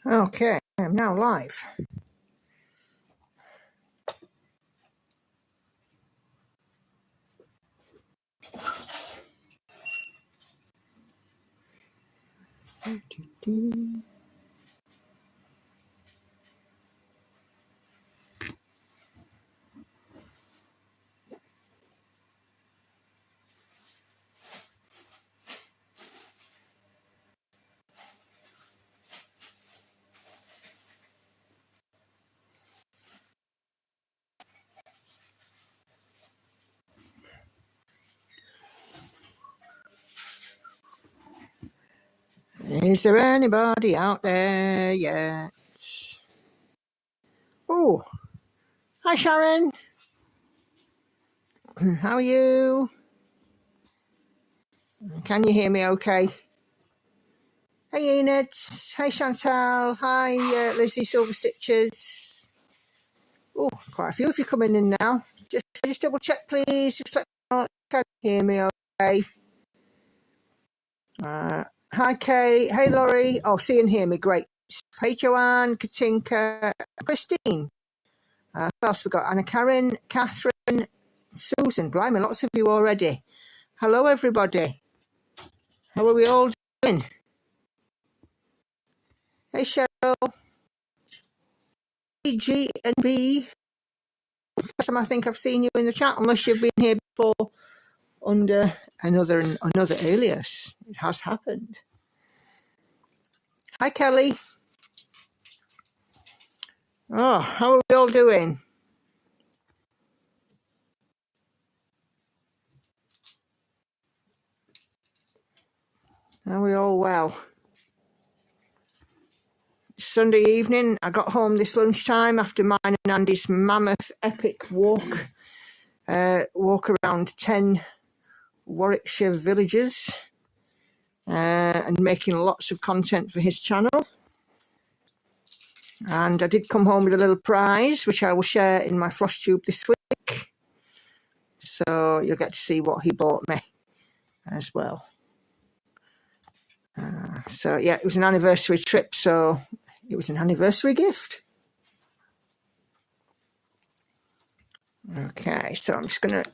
Okay, I'm now live. Is there anybody out there yet? Oh, hi Sharon. How are you? Can you hear me okay? Hey Enid. Hey Chantal. Hi Lizzie Silver Stitches. Oh, quite a few of you coming in now. Just double check please. Just let me know. Can you hear me okay? Hi Kay. Hey Laurie. Oh, see and hear me. Great. Hey Joanne, Katinka, Christine. Who else we got? Anna Karen, Catherine, Susan. Blimey, lots of you already. Hello everybody. How are we all doing? Hey Cheryl. G and B. First time I think I've seen you in the chat, unless you've been here before under another alias. It has happened. Hi Kelly. Oh, how are we all doing? Are we all well? Sunday evening, I got home this lunchtime after mine and Andy's mammoth epic walk around 10 Warwickshire villages and making lots of content for his channel. And I did come home with a little prize, which I will share in my floss tube this week. So you'll get to see what he bought me as well. So yeah, it was an anniversary trip, so it was an anniversary gift. Okay, so I'm just going to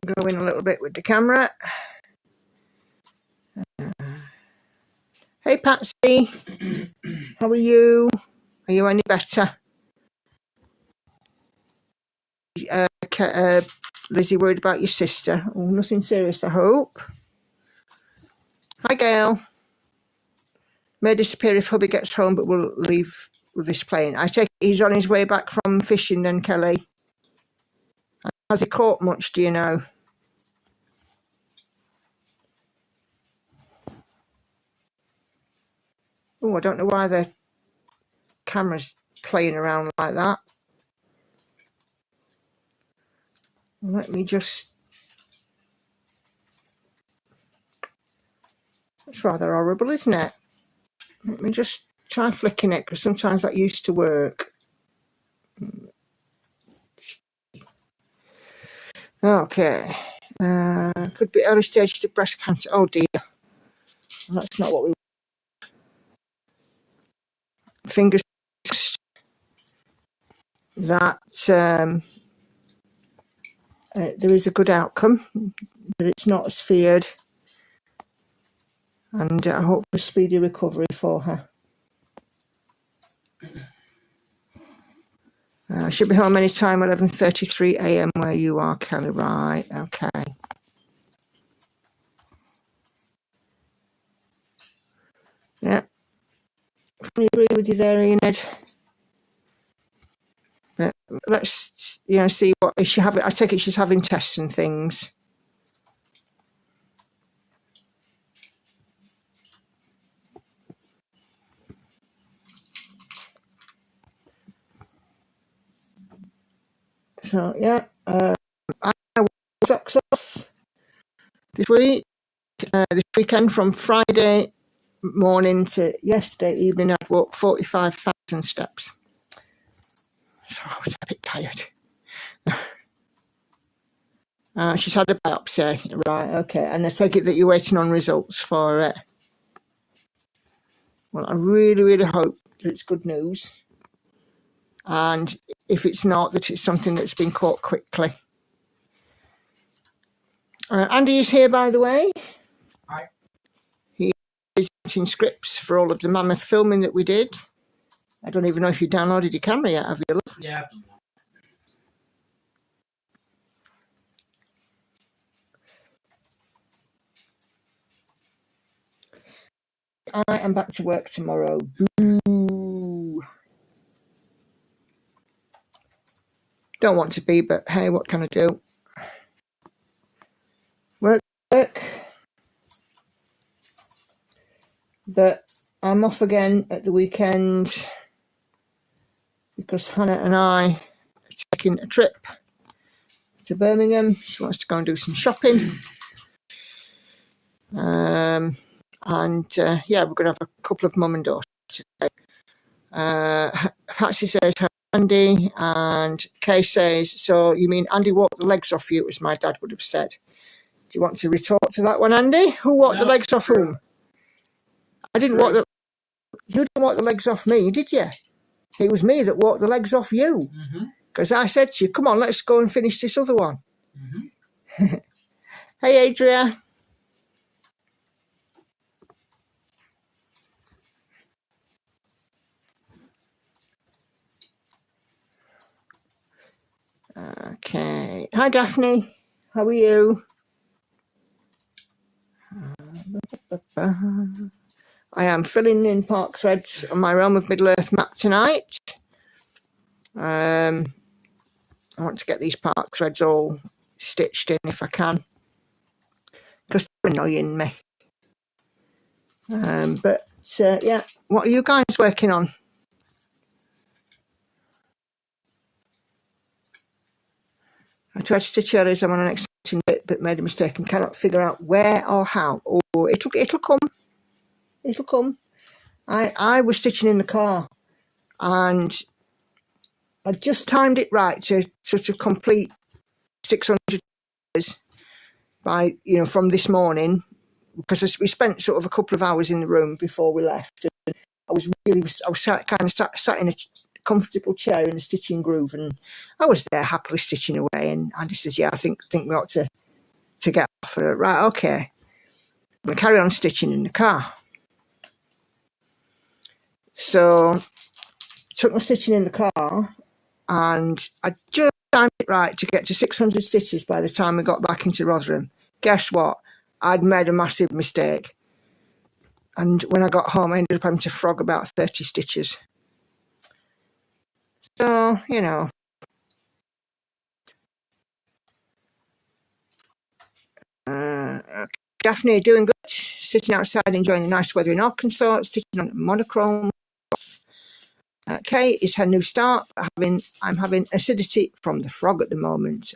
go in a little bit with the camera. Hey Patsy, how are you? Are you any better? Lizzie, worried about your sister? Oh, nothing serious, I hope. Hi Gail. May disappear if hubby gets home, but we'll leave with this plane. I take it he's on his way back from fishing then, Kelly. Has he caught much, do you know? Oh, I don't know why the camera's playing around like that. Let me just... It's rather horrible, isn't it? Let me just try flicking it, because sometimes that used to work. Okay. Could be early stages of breast cancer. Oh dear. That's not what we want. Fingers crossed that there is a good outcome, that it's not as feared, and I hope for a speedy recovery for her. I should be home any time, 11:33 a.m. where you are, Kelly. Right, okay. Yeah, I agree with you there, Enid. But let's, see what is she having. I take it she's having tests and things. So yeah, I wore socks off this weekend from Friday morning to yesterday evening. I'd walked 45,000 steps, so I was a bit tired. She's had a biopsy, right? Okay, and I take it that you're waiting on results for it. Well, I really, really hope that it's good news. And if it's not, that it's something that's been caught quickly. Andy is here, by the way. Hi. He is writing scripts for all of the mammoth filming that we did. I don't even know if you downloaded your camera yet, have you, love? Yeah, I've done that. I am back to work tomorrow. Boo. Don't want to be, but hey, what can I do? Work. But I'm off again at the weekend because Hannah and I are taking a trip to Birmingham. She wants to go and do some shopping. Yeah, we're going to have a couple of mum and daughter today. Patsy says, hi, Andy, and Kay says, so you mean Andy walked the legs off you, as my dad would have said. Do you want to retort to that one, Andy? Who walked the legs off whom? I didn't walk you didn't walk the legs off me, did you? It was me that walked the legs off you. Because I said to you, come on, let's go and finish this other one. Hey, Adria. Okay. Hi, Daphne. How are you? I am filling in park threads on my Realm of Middle-earth map tonight. I want to get these park threads all stitched in if I can, because they're annoying me. Yeah, what are you guys working on? I tried to stitch earlier. I'm on an extension bit, but made a mistake and cannot figure out where or how. Oh, it'll come. It'll come. I was stitching in the car, and I just timed it right to sort of complete 600 by, from this morning, because we spent sort of a couple of hours in the room before we left. And I was sat in a comfortable chair in a stitching groove, and I was there happily stitching away. And Andy says, "Yeah, I think we ought to get off." Right, okay. I'm going to carry on stitching in the car. So took my stitching in the car, and I just timed it right to get to 600 stitches by the time we got back into Rotherham. Guess what? I'd made a massive mistake. And when I got home, I ended up having to frog about 30 stitches. So, Daphne, doing good. Sitting outside enjoying the nice weather in Arkansas, stitching on monochrome. Kay is her new start. I'm having acidity from the frog at the moment.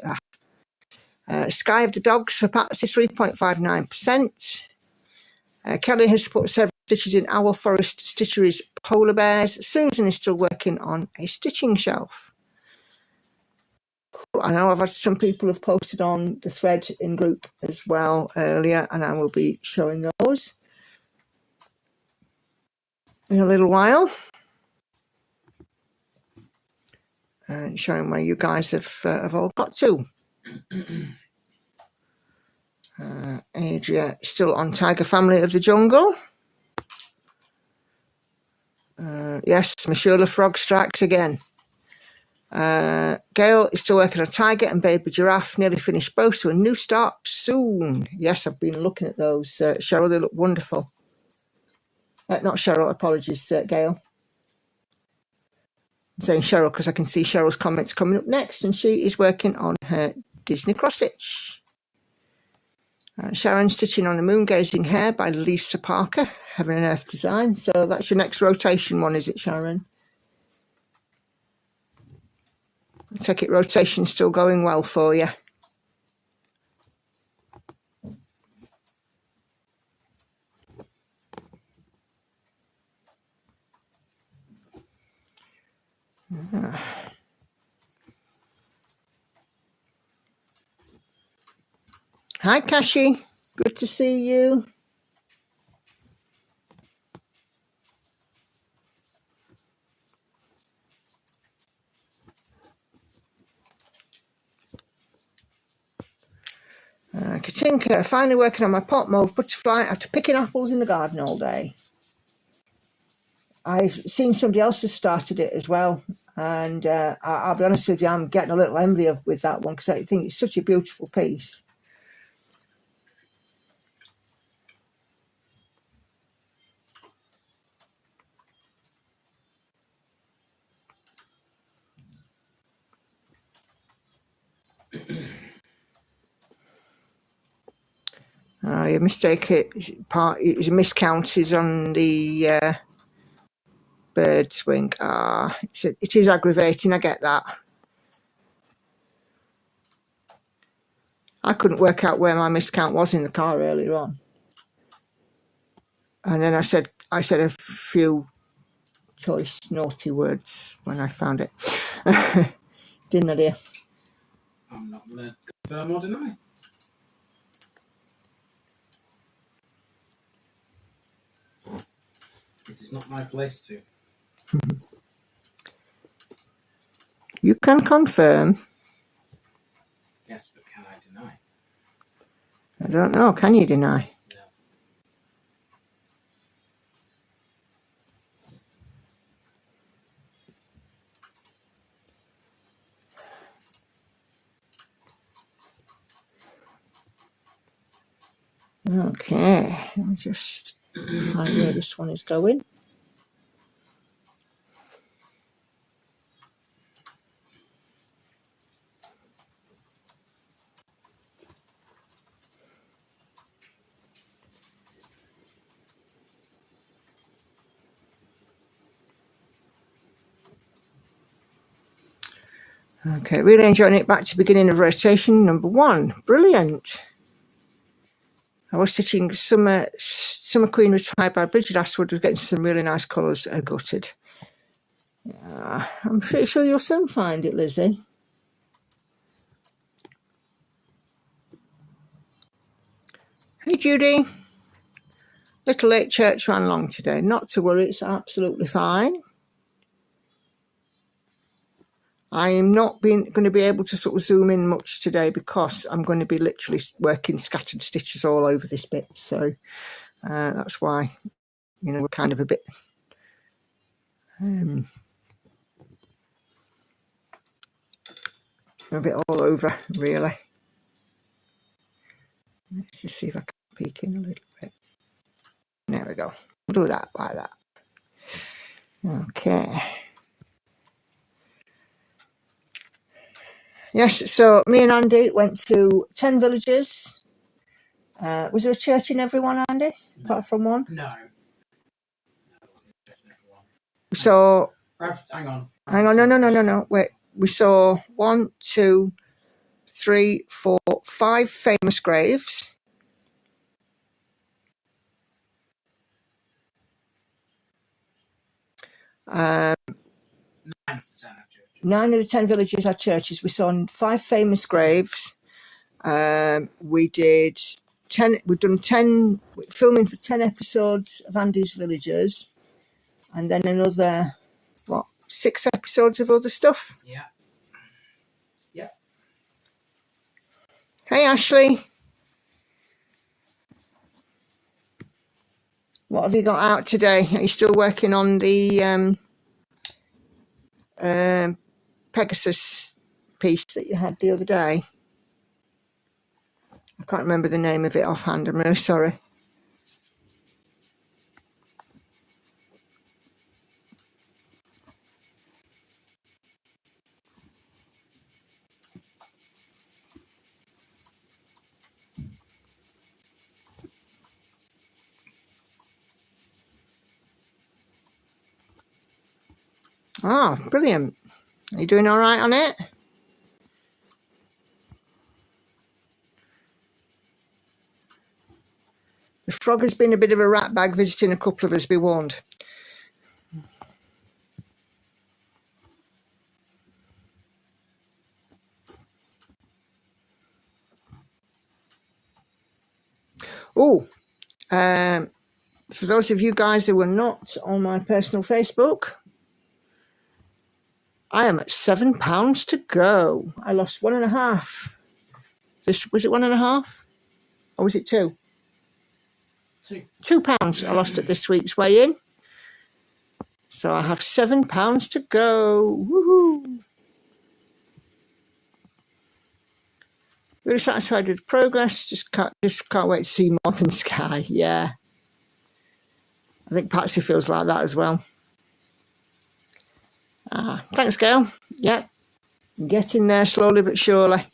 Sky of the Dogs for Patsy, 3.59%. Kelly has put several stitches in Owl Forest Stitchery's Polar Bears. Susan is still working on a stitching shelf. Cool. I know I've had some people have posted on the thread in group as well earlier, and I will be showing those in a little while. And showing where you guys have all got to. Adria still on Tiger Family of the Jungle. Yes, Mashula Frog strikes again. Gail is still working on Tiger and Baby Giraffe. Nearly finished both, so a new start soon. Yes, I've been looking at those. Cheryl, they look wonderful. Not Cheryl, apologies, Gail. I'm saying Cheryl because I can see Cheryl's comments coming up next, and she is working on her Disney cross stitch. Sharon stitching on a Moon Gazing Hare by Lisa Parker, Heaven and Earth Design. So that's your next rotation one, is it, Sharon? I take it rotation's still going well for you. Hi, Kashi. Good to see you. Katinka, finally working on my pot mauve butterfly after picking apples in the garden all day. I've seen somebody else has started it as well, and I'll be honest with you, I'm getting a little envy with that one because I think it's such a beautiful piece. Your mistake part is a miscount is on the bird's wing. It is aggravating, I get that. I couldn't work out where my miscount was in the car earlier on. And then I said a few choice naughty words when I found it. Didn't I, dear? I'm not going to confirm or deny. It is not my place to. You can confirm. Yes, but can I deny? I don't know. Can you deny? No. Okay. Let me just find where this one is going. Okay, really enjoying it. Back to beginning of rotation, number 1. Brilliant. I was stitching Summer Queen Retired by Bridget Ashwood. Was getting some really nice colours. Gutted. I'm pretty sure you'll soon find it, Lizzie. Hey, Judy. Little late church ran long today. Not to worry, it's absolutely fine. I am not going to be able to sort of zoom in much today because I'm going to be literally working scattered stitches all over this bit. So that's why, we're kind of a bit all over, really. Let's just see if I can peek in a little bit. There we go. We'll do that like that. Okay. Yes, so me and Andy went to 10 villages. Was there a church in everyone, Andy? No. Apart from one? No. We saw... Hang on. No. Wait. We saw 1, 2, 3, 4, 5 famous graves. Nine of the 10 villages had churches. We saw 5 famous graves. We've done 10 filming for 10 episodes of Andy's Villagers, and then another 6 episodes of other stuff. Yeah. Hey, Ashley. What have you got out today? Are you still working on the Pegasus piece that you had the other day? I can't remember the name of it offhand. I'm really sorry. Oh, brilliant. Are you doing all right on it? The frog has been a bit of a rat bag visiting a couple of us, be warned. Oh, for those of you guys who were not on my personal Facebook, I am at £7 to go. I lost 1.5. Was it 1.5? Or was it 2? 2. £2 I lost at this week's weigh-in. So I have £7 to go. Woohoo! Really satisfied with progress. Just can't wait to see more than Sky. Yeah. I think Patsy feels like that as well. Thanks, Gail. Yeah. Getting there slowly but surely.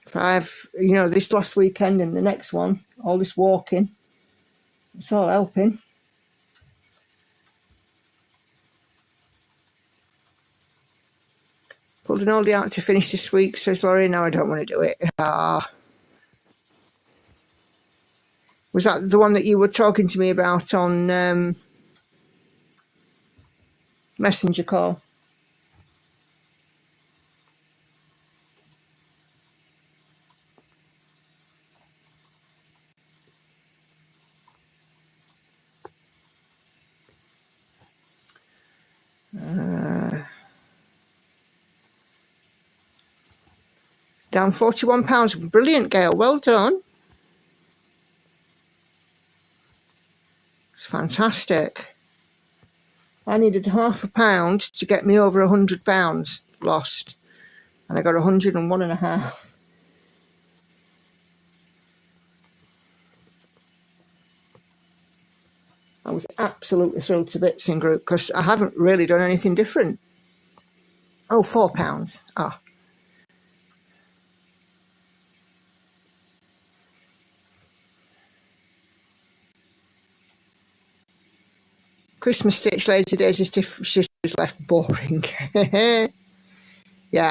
If I've, this last weekend and the next one, all this walking, it's all helping. Pulled an oldie out to finish this week, says Laurie. Now I don't want to do it. Was that the one that you were talking to me about on Messenger call? Down £41. Brilliant, Gail. Well done. It's fantastic. I needed £0.5 to get me over £100 lost. And I got 101.5. I was absolutely thrilled to bits in group because I haven't really done anything different. Oh, £4. Ah. Christmas Stitch Lazy Days is left boring. Yeah,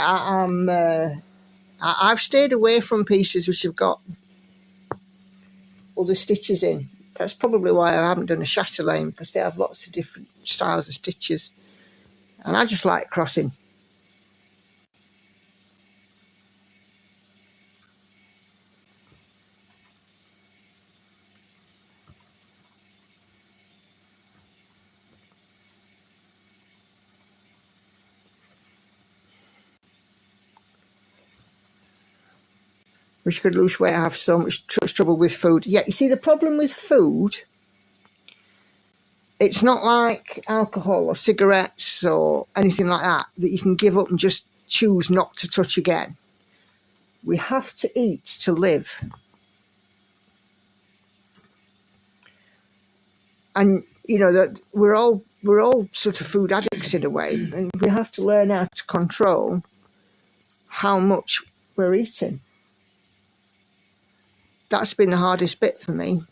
I've stayed away from pieces which have got other stitches in. That's probably why I haven't done a chatelaine, because they have lots of different styles of stitches. And I just like crossing. Wish I could lose weight. I have so much trouble with food. Yeah, you see, the problem with food, it's not like alcohol or cigarettes or anything like that you can give up and just choose not to touch again. We have to eat to live. And, that we're all sort of food addicts in a way. And we have to learn how to control how much we're eating. That's been the hardest bit for me.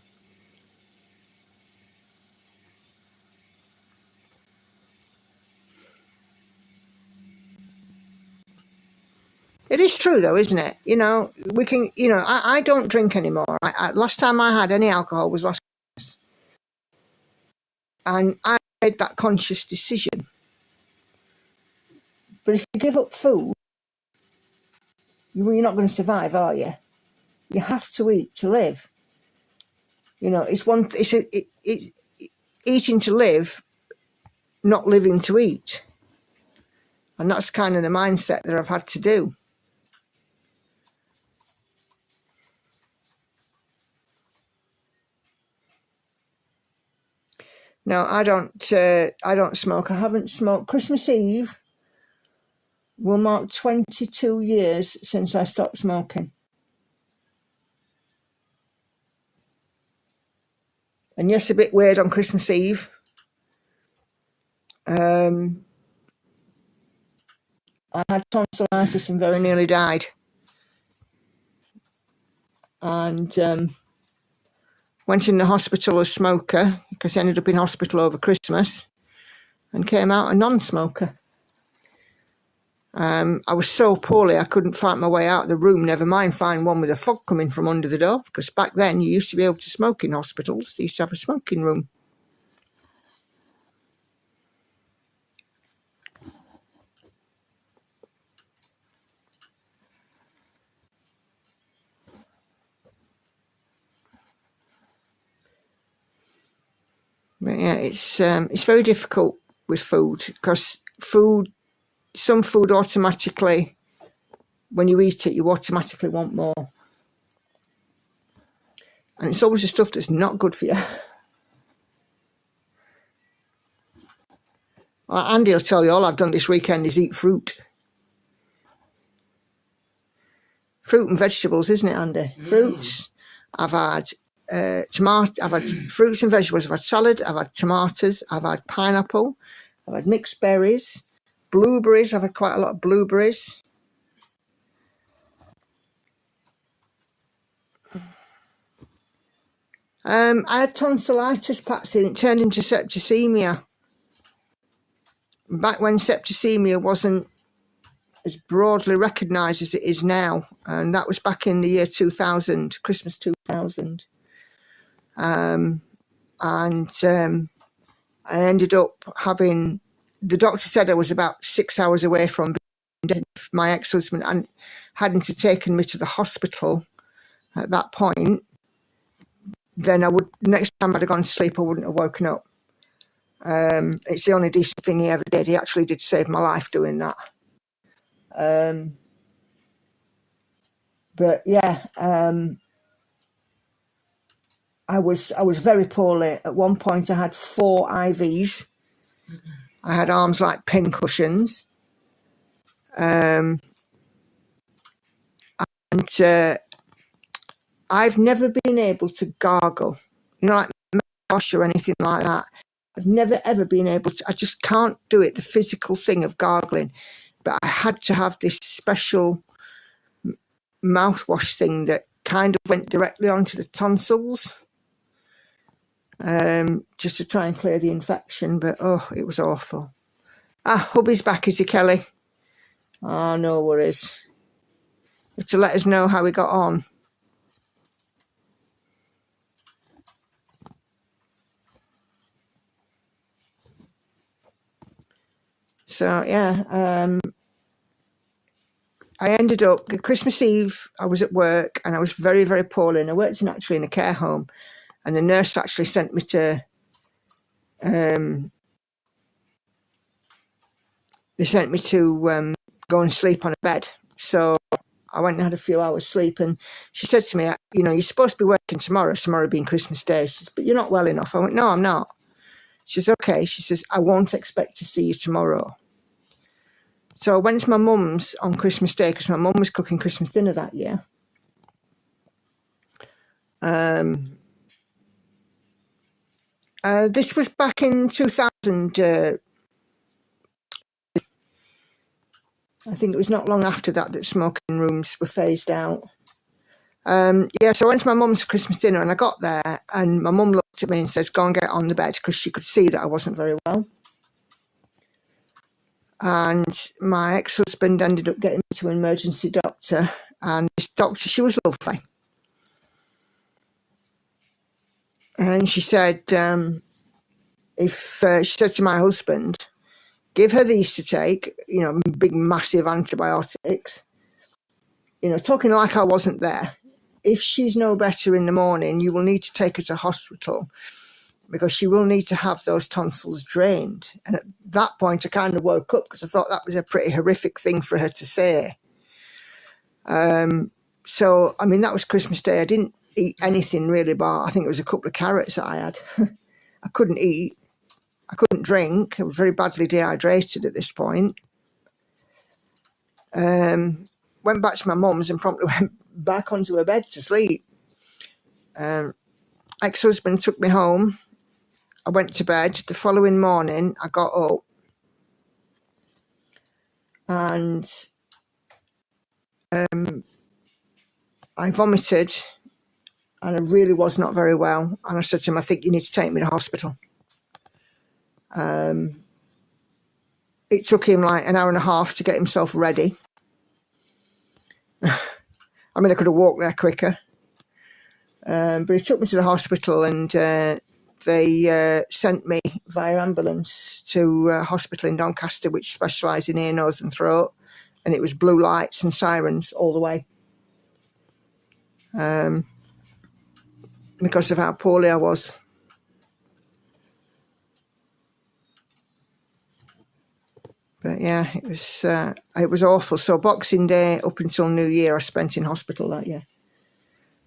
It is true, though, isn't it? We can, I don't drink anymore. Last time I had any alcohol was last Christmas. And I made that conscious decision. But if you give up food, you're not going to survive, are you? You have to eat to live. It's eating to live, not living to eat. And that's kind of the mindset that I've had to do. No, I don't smoke. I haven't smoked. Christmas Eve will mark 22 years since I stopped smoking. And yes, a bit weird on Christmas Eve. I had tonsillitis and very nearly died. And went in the hospital a smoker, because I ended up in hospital over Christmas, and came out a non-smoker. I was so poorly I couldn't find my way out of the room, never mind find one with a fog coming from under the door, because back then you used to be able to smoke in hospitals. They used to have a smoking room. But yeah, it's very difficult with food, because some food automatically, when you eat it, you automatically want more. And it's always the stuff that's not good for you. Well, Andy will tell you all I've done this weekend is eat fruit. Fruit and vegetables, isn't it, Andy? Fruits. I've had I've had fruits and vegetables. I've had salad. I've had tomatoes. I've had pineapple. I've had mixed berries, blueberries. I've had quite a lot of blueberries. I had tonsillitis, Patsy, and it turned into septicemia. Back when septicemia wasn't as broadly recognised as it is now, and that was back in the year 2000, Christmas 2000. I ended up having, the doctor said I was about 6 hours away from being dead. My ex-husband and hadn't taken me to the hospital at that point, then I would, next time I'd have gone to sleep, I wouldn't have woken up. It's the only decent thing he ever did. He actually did save my life doing that. But yeah, I was very poorly. At one point I had 4 IVs. I had arms like pin cushions. And I've never been able to gargle, like mouthwash or anything like that. I've never ever been able to. I just can't do it, the physical thing of gargling. But I had to have this special mouthwash thing that kind of went directly onto the tonsils, just to try and clear the infection. But oh, it was awful. Hubby's back, is he, Kelly? Oh, no worries. You have to let us know how we got on. So yeah, I ended up, Christmas Eve, I was at work and I was very, very poorly, and I worked actually in a care home, and the nurse actually sent me to, go and sleep on a bed. So I went and had a few hours sleep, and she said to me, you're supposed to be working tomorrow being Christmas Day. She says, but you're not well enough. I went, no, I'm not. She says, okay. She says, I won't expect to see you tomorrow. So I went to my mum's on Christmas Day because my mum was cooking Christmas dinner that year. This was back in 2000. I think it was not long after that smoking rooms were phased out. So I went to my mum's for Christmas dinner, and I got there, and my mum looked at me and said, go and get on the bed, because she could see that I wasn't very well. And my ex-husband ended up getting me to an emergency doctor, and this doctor, she was lovely. And she said, she said to my husband, give her these to take, big, massive antibiotics, talking like I wasn't there. If she's no better in the morning, you will need to take her to hospital, because she will need to have those tonsils drained. And at that point, I kind of woke up, because I thought that was a pretty horrific thing for her to say. So, that was Christmas Day. I didn't eat anything really, but I think it was a couple of carrots that I had. I couldn't eat. I couldn't drink. I was very badly dehydrated at this point. Went back to my mum's and promptly went back onto her bed to sleep. Ex-husband took me home. I went to bed. The following morning, I got up and I vomited, and I really was not very well. And I said to him, I think you need to take me to hospital. It took him like an hour and a half to get himself ready. I could have walked there quicker. But he took me to the hospital, and they sent me via ambulance to a hospital in Doncaster, which specialised in ear, nose and throat. And it was blue lights and sirens all the way. Because of how poorly I was. But yeah, it was awful. So Boxing Day up until New Year, I spent in hospital that year.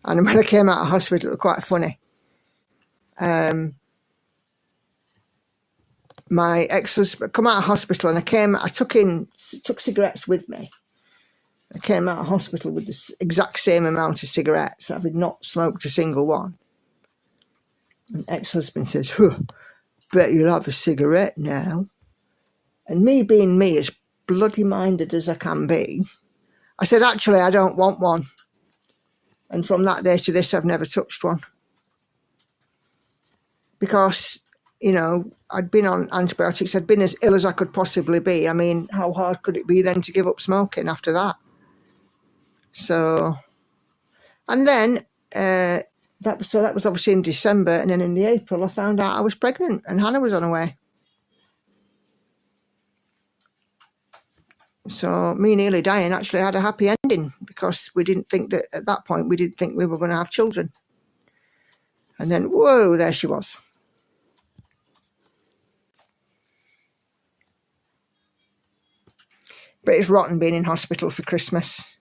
And when I came out of hospital, it was quite funny. My ex-husband come out of hospital, and I took cigarettes with me. I came out of hospital with the exact same amount of cigarettes. I had not smoked a single one. And ex-husband says, huh, bet you'll have a cigarette now. And me being me, as bloody minded as I can be, I said, actually, I don't want one. And from that day to this, I've never touched one. Because, you know, I'd been on antibiotics. I'd been as ill as I could possibly be. I mean, how hard could it be then to give up smoking after that? So, and then, that was obviously in December. And then in the April, I found out I was pregnant and Hannah was on her way. So me nearly dying actually had a happy ending, because we didn't think that at that point, we didn't think we were going to have children. And then, whoa, there she was. But it's rotten being in hospital for Christmas.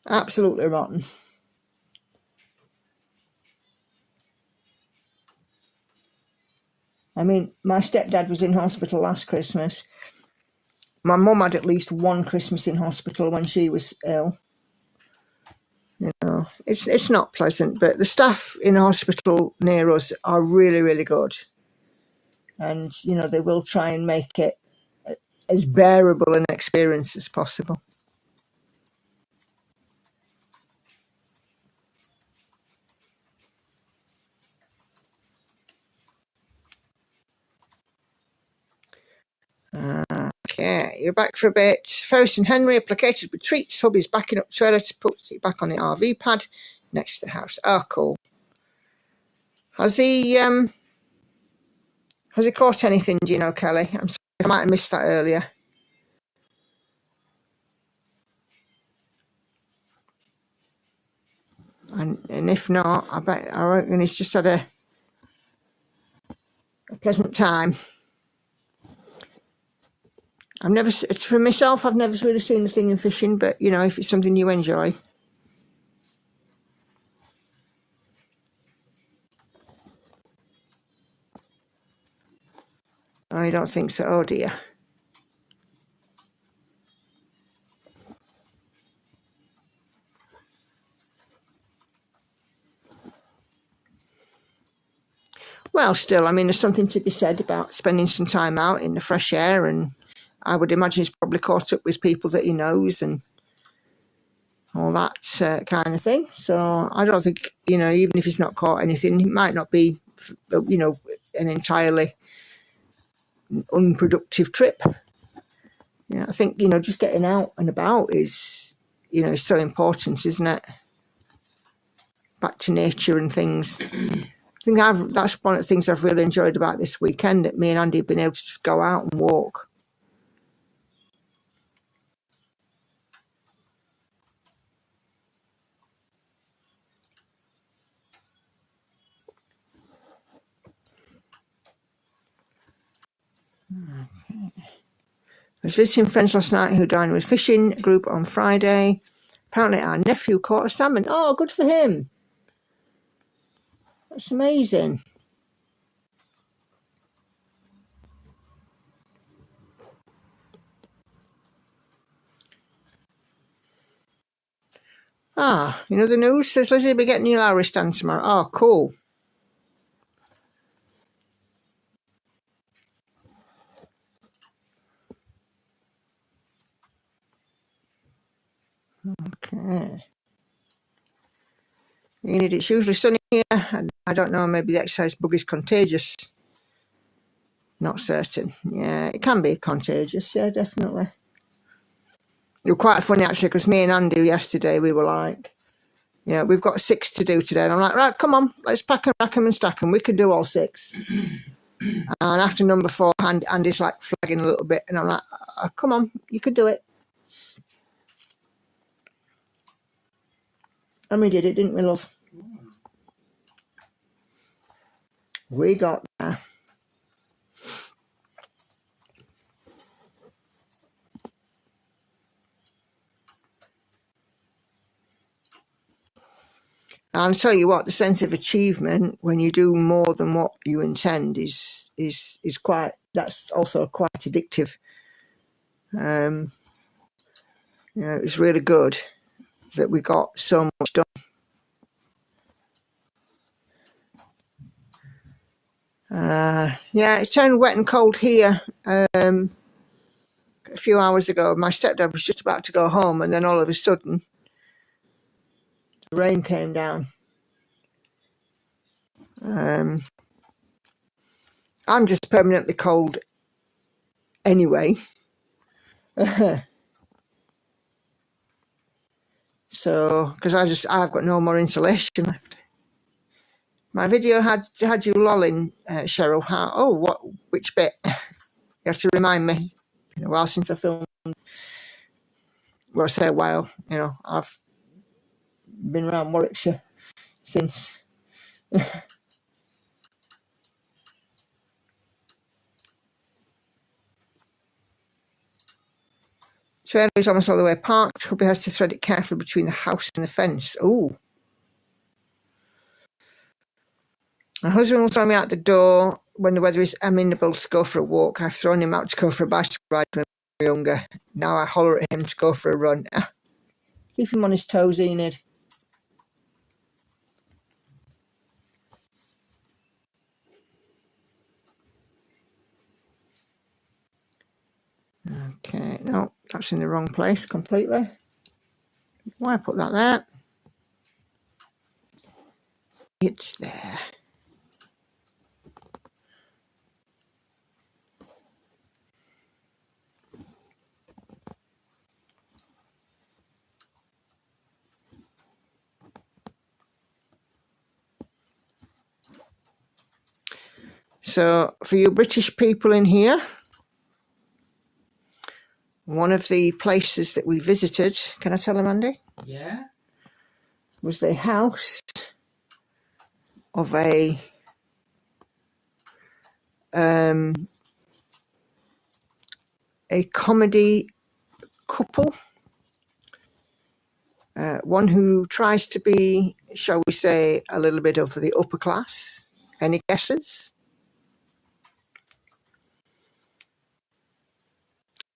Absolutely rotten. I mean, my stepdad was in hospital last Christmas. My mum had at least one Christmas in hospital when she was ill. You know, it's not pleasant, but the staff in the hospital near us are really, really good. And, you know, they will try and make it as bearable an experience as possible. Okay, you're back for a bit. Ferris and Henry are placated with treats. Hubby's backing up the trailer to put it back on the RV pad next to the house. Oh, cool. Has he caught anything, do you know, Kelly? I'm sorry, I might have missed that earlier. And if not, I reckon he's just had a pleasant time. It's for myself, I've never really seen the thing in fishing, but, you know, if it's something you enjoy. I don't think so. Oh, dear. Well, still, I mean, there's something to be said about spending some time out in the fresh air, and I would imagine he's probably caught up with people that he knows and all that kind of thing. So I don't think, you know, even if he's not caught anything, it might not be, you know, an entirely unproductive trip. Yeah, I think, you know, just getting out and about is, you know, so important, isn't it? Back to nature and things. I think that's one of the things I've really enjoyed about this weekend, that me and Andy have been able to just go out and walk. Okay. I was visiting friends last night who dined with fishing group on Friday. Apparently our nephew caught a salmon. Oh, good for him. That's amazing. Ah, you know the news says Lizzie will be getting Neil Lowry stand tomorrow. Oh, cool. Okay. It's usually sunny here, and I don't know, maybe the exercise bug is contagious. Not certain. Yeah, it can be contagious. Yeah, definitely. It was quite funny, actually, because me and Andy yesterday, we were like, yeah, we've got 6 to do today. And I'm like, right, come on, let's pack them, rack them and stack them. We can do all 6. And after number 4, Andy's like flagging a little bit. And I'm like, come on, you could do it. And we did it, didn't we, love? We got there. And I'll tell you what, the sense of achievement when you do more than what you intend is quite, that's also quite addictive. You know, it's really good that we got so much done. Yeah, it turned wet and cold here a few hours ago. My stepdad was just about to go home, and then all of a sudden the rain came down. I'm just permanently cold anyway. So, because I've got no more insulation left. My video had you lolling, Cheryl. Which bit? You have to remind me. Been a while since I filmed. Well, I say a while. You know, I've been around Warwickshire since. Trailer is almost all the way parked. Hubby has to thread it carefully between the house and the fence. Ooh. My husband will throw me out the door when the weather is amenable to go for a walk. I've thrown him out to go for a bicycle ride when I was younger. Now I holler at him to go for a run. Keep him on his toes, Enid. Okay, no, that's in the wrong place completely. Why put that there? It's there. So, for you British people in here, one of the places that we visited, can I tell them, Andy? Yeah. Was the house of a comedy couple. One who tries to be, shall we say, a little bit of the upper class. Any guesses?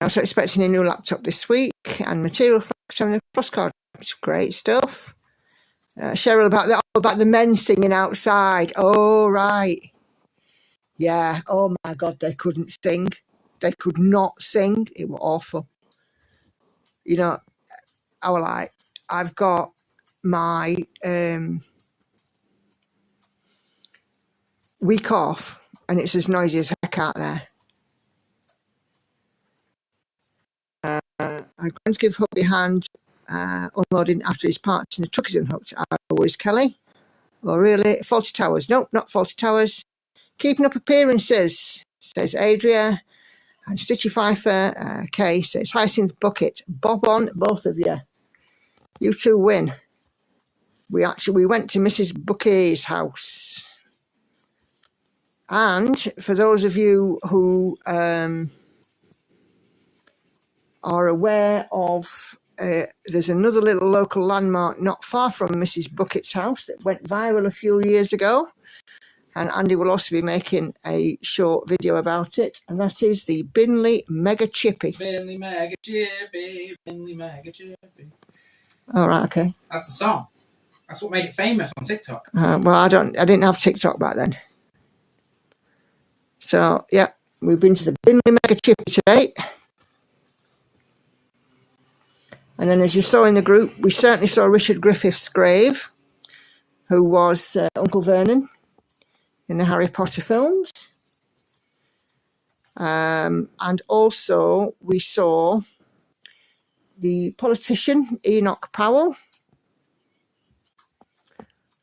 I was expecting a new laptop this week and material for having a postcard. It's great stuff. Cheryl, about the men singing outside. Oh, right. Yeah. Oh, my God, they couldn't sing. They could not sing. It was awful. You know, I was like, I've got my week off and it's as noisy as heck out there. I'm going to give Hubby a hand unloading after his parts and the truck is unhooked. Always Kelly. Oh, really? Faulty Towers. Nope, not Faulty Towers. Keeping up appearances, says Adria. And Stitchy Pfeiffer, Kay, says Hyacinth Bucket. Bob on, both of you. You two win. We went to Mrs. Bucket's house. And for those of you who are aware of, there's another little local landmark not far from Mrs. Bucket's house that went viral a few years ago. And Andy will also be making a short video about it. And that is the Binley Mega Chippy. Binley Mega Chippy, Binley Mega Chippy. All right, okay. That's the song. That's what made it famous on TikTok. Well, I didn't have TikTok back then. So, yeah, we've been to the Binley Mega Chippy today. And then as you saw in the group, we certainly saw Richard Griffith's grave, who was Uncle Vernon in the Harry Potter films. And also we saw the politician Enoch Powell.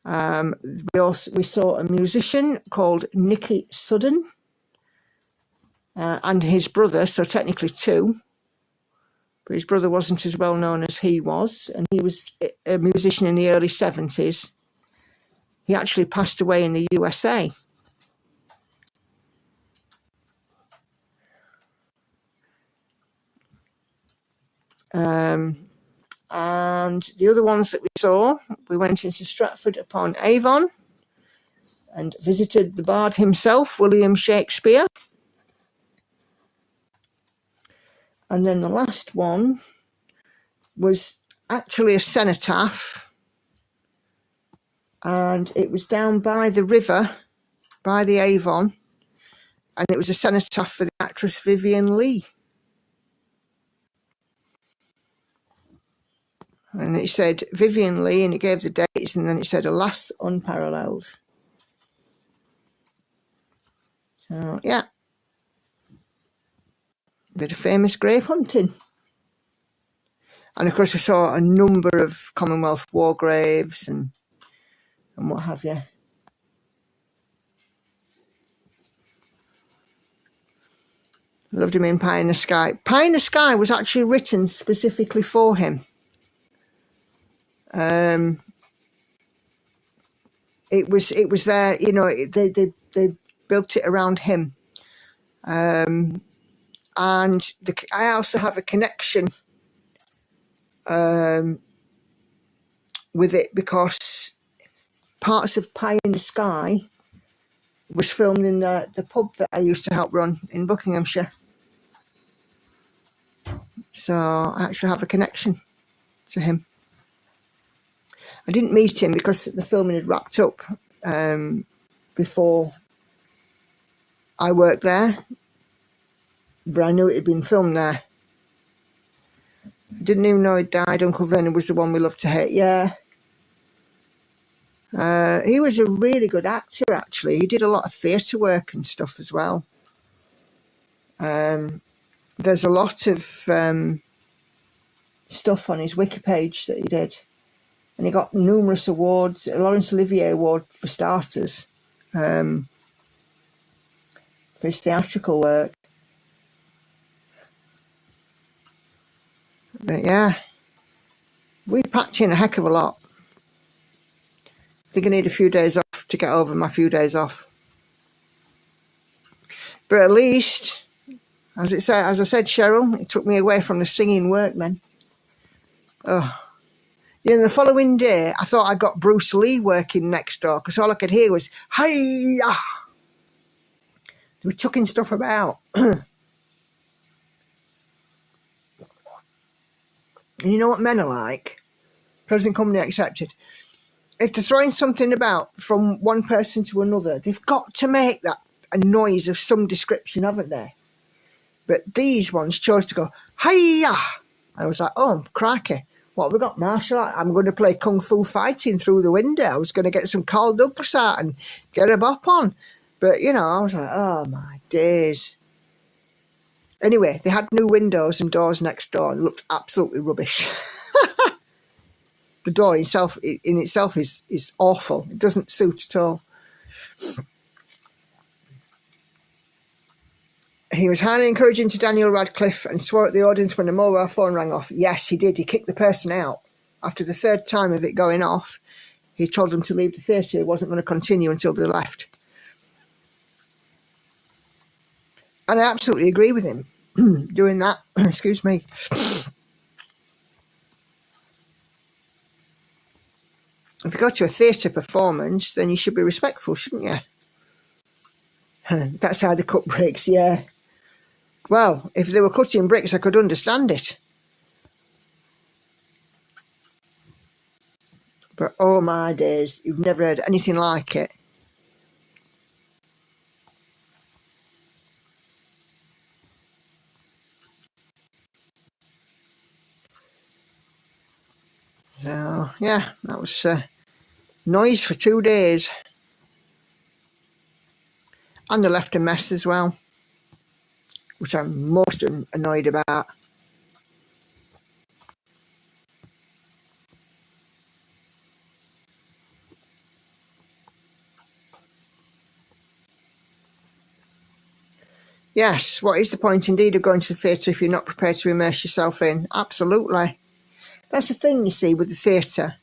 We saw a musician called Nicky Sudden and his brother, so technically two, but his brother wasn't as well known as he was, and he was a musician in the early 70s. He actually passed away in the USA. And And the other ones that we saw, we went into Stratford upon Avon and visited the bard himself, William Shakespeare. And then the last one was actually a cenotaph, and it was down by the river, by the Avon, and it was a cenotaph for the actress Vivien Leigh. And it said Vivien Leigh, and it gave the dates, and then it said alas unparalleled. So yeah, bit of famous grave hunting. And of course I saw a number of Commonwealth war graves and what have you. Loved him in Pie in the Sky. Pie in the Sky was actually written specifically for him. It was there, you know, they built it around him. And I also have a connection with it because parts of Pie in the Sky was filmed in the pub that I used to help run in Buckinghamshire. So I actually have a connection to him. I didn't meet him because the filming had wrapped up before I worked there, but I knew it had been filmed there. Didn't even know he died. Uncle Vernon was the one we loved to hate. Yeah. He was a really good actor, actually. He did a lot of theatre work and stuff as well. There's a lot of stuff on his wiki page that he did. And he got numerous awards, a Laurence Olivier Award for starters, for his theatrical work. But yeah, we packed in a heck of a lot. I think I need a few days off to get over my few days off. But at least, as I said, Cheryl, it took me away from the singing workmen. Oh. You know, the following day, I thought I got Bruce Lee working next door because all I could hear was, hi-ya! They were chucking stuff about. And you know what men are like? Present company accepted. If they're throwing something about from one person to another, they've got to make that a noise of some description, haven't they? But these ones chose to go, hi-ya! I was like, oh, crikey. What have we got, martial art? I'm going to play kung fu fighting through the window. I was going to get some Carl Douglas out and get a bop on. But, you know, I was like, oh, my days. Anyway, they had new windows and doors next door and looked absolutely rubbish. The door itself, in itself is awful. It doesn't suit at all. He was highly encouraging to Daniel Radcliffe and swore at the audience when the mobile phone rang off. Yes, he did. He kicked the person out. After the third time of it going off, he told them to leave the theatre. He wasn't going to continue until they left. And I absolutely agree with him doing that. Excuse me. If you go to a theatre performance, then you should be respectful, shouldn't you? That's how they cut bricks, yeah. Well, if they were cutting bricks, I could understand it. But oh my days, you've never heard anything like it. So, yeah, that was noise for 2 days. And they left a mess as well, which I'm most annoyed about. Yes, what is the point indeed of going to the theatre if you're not prepared to immerse yourself in? Absolutely. That's the thing, you see, with the theatre.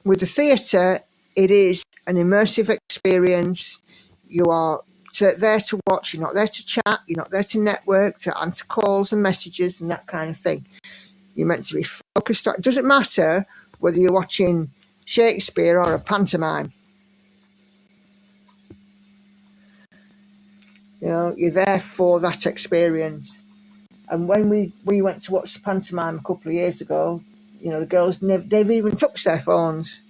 With the theatre, it is an immersive experience. You are there to watch, you're not there to chat, you're not there to network, to answer calls and messages and that kind of thing. You're meant to be focused on. It doesn't matter whether you're watching Shakespeare or a pantomime. You know, you're there for that experience. And when we went to watch the pantomime a couple of years ago, you know, the girls, they've even touched their phones.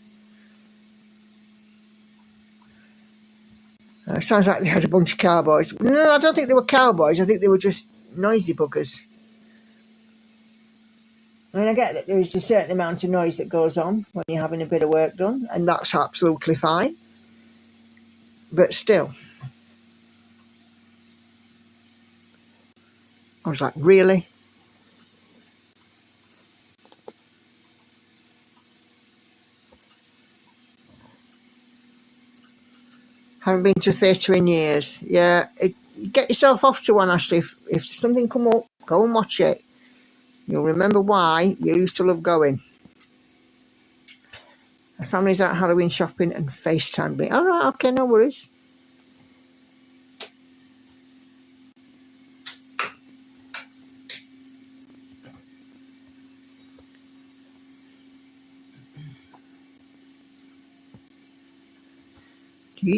Sounds like they had a bunch of cowboys. No, I don't think they were cowboys. I think they were just noisy buggers. I mean, I get that there's a certain amount of noise that goes on when you're having a bit of work done, and that's absolutely fine. But still, I was like, really? Haven't been to a theatre in years. Yeah, get yourself off to one, Ashley. If something come up, go and watch it. You'll remember why you used to love going. My family's out Halloween shopping and FaceTime me. All right, okay, no worries. The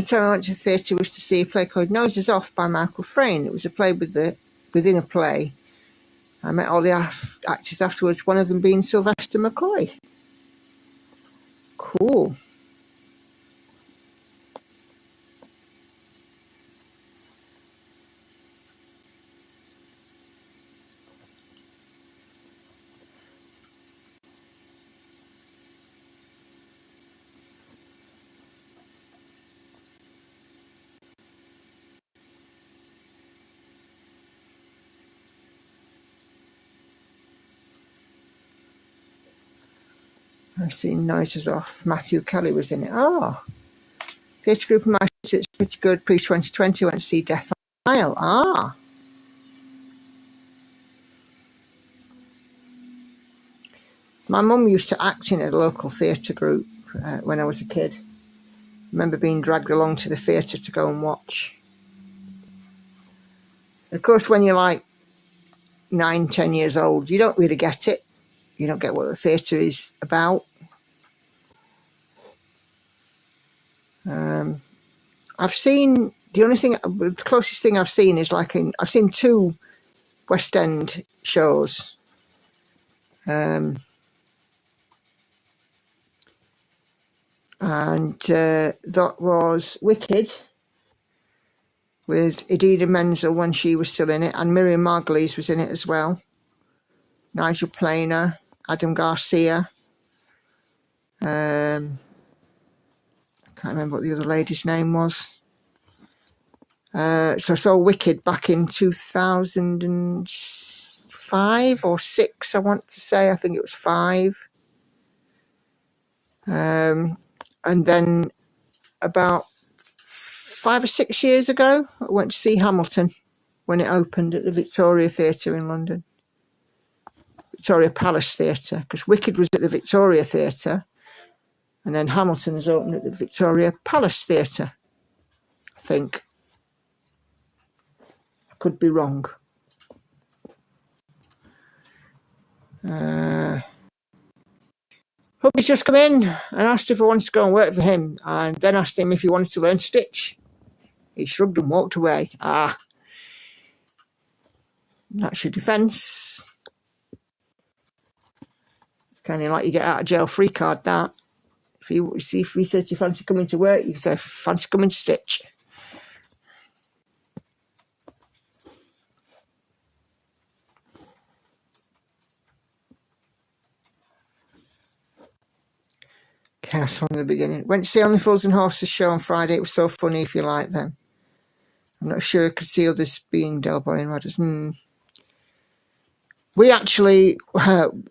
time I went to the theatre was to see a play called Noses Off by Michael Frayn. It was a play within a play. I met all the actors afterwards, one of them being Sylvester McCoy. Cool. I've seen Noises Off. Matthew Kelly was in it. Oh. Theatre group of my it's pretty good. Pre-2020 went to see Death on the Nile. Ah. My mum used to act in a local theatre group when I was a kid. I remember being dragged along to the theatre to go and watch. Of course, when you're like 9, 10 years old, you don't really get it. You don't get what the theatre is about. I've seen, the closest thing I've seen is I've seen 2 West End shows. And that was Wicked with Idina Menzel when she was still in it, and Miriam Margolyes was in it as well. Nigel Planer, Adam Garcia. I can't remember what the other lady's name was. So I saw Wicked back in 2005 or 6, I want to say. I think it was 5. And then about 5 or 6 years ago, I went to see Hamilton when it opened at the Victoria Theatre in London. Victoria Palace Theatre, because Wicked was at the Victoria Theatre, and then Hamilton has opened at the Victoria Palace Theatre, I think. I could be wrong. Hubby's just come in and asked if I wanted to go and work for him, and then asked him if he wanted to learn stitch. He shrugged and walked away. That's your defence. Kind of like you get out of jail free card, that. If he says you fancy coming to work, you say fancy coming to stitch. Chaos from the beginning. Went to see Only Fools and Horses show on Friday. It was so funny if you like them. I'm not sure I could see others being Del Boy and Rodders. We actually,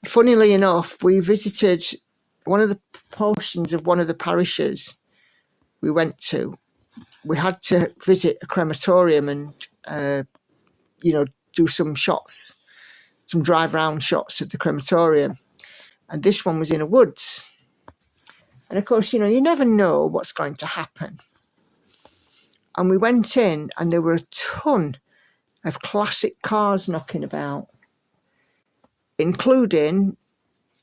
funnily enough, we visited one of the portions of one of the parishes we went to. We had to visit a crematorium and, do some shots some drive-round shots of the crematorium. And this one was in a woods. And, of course, you know, you never know what's going to happen. And we went in, and there were a ton of classic cars knocking about, including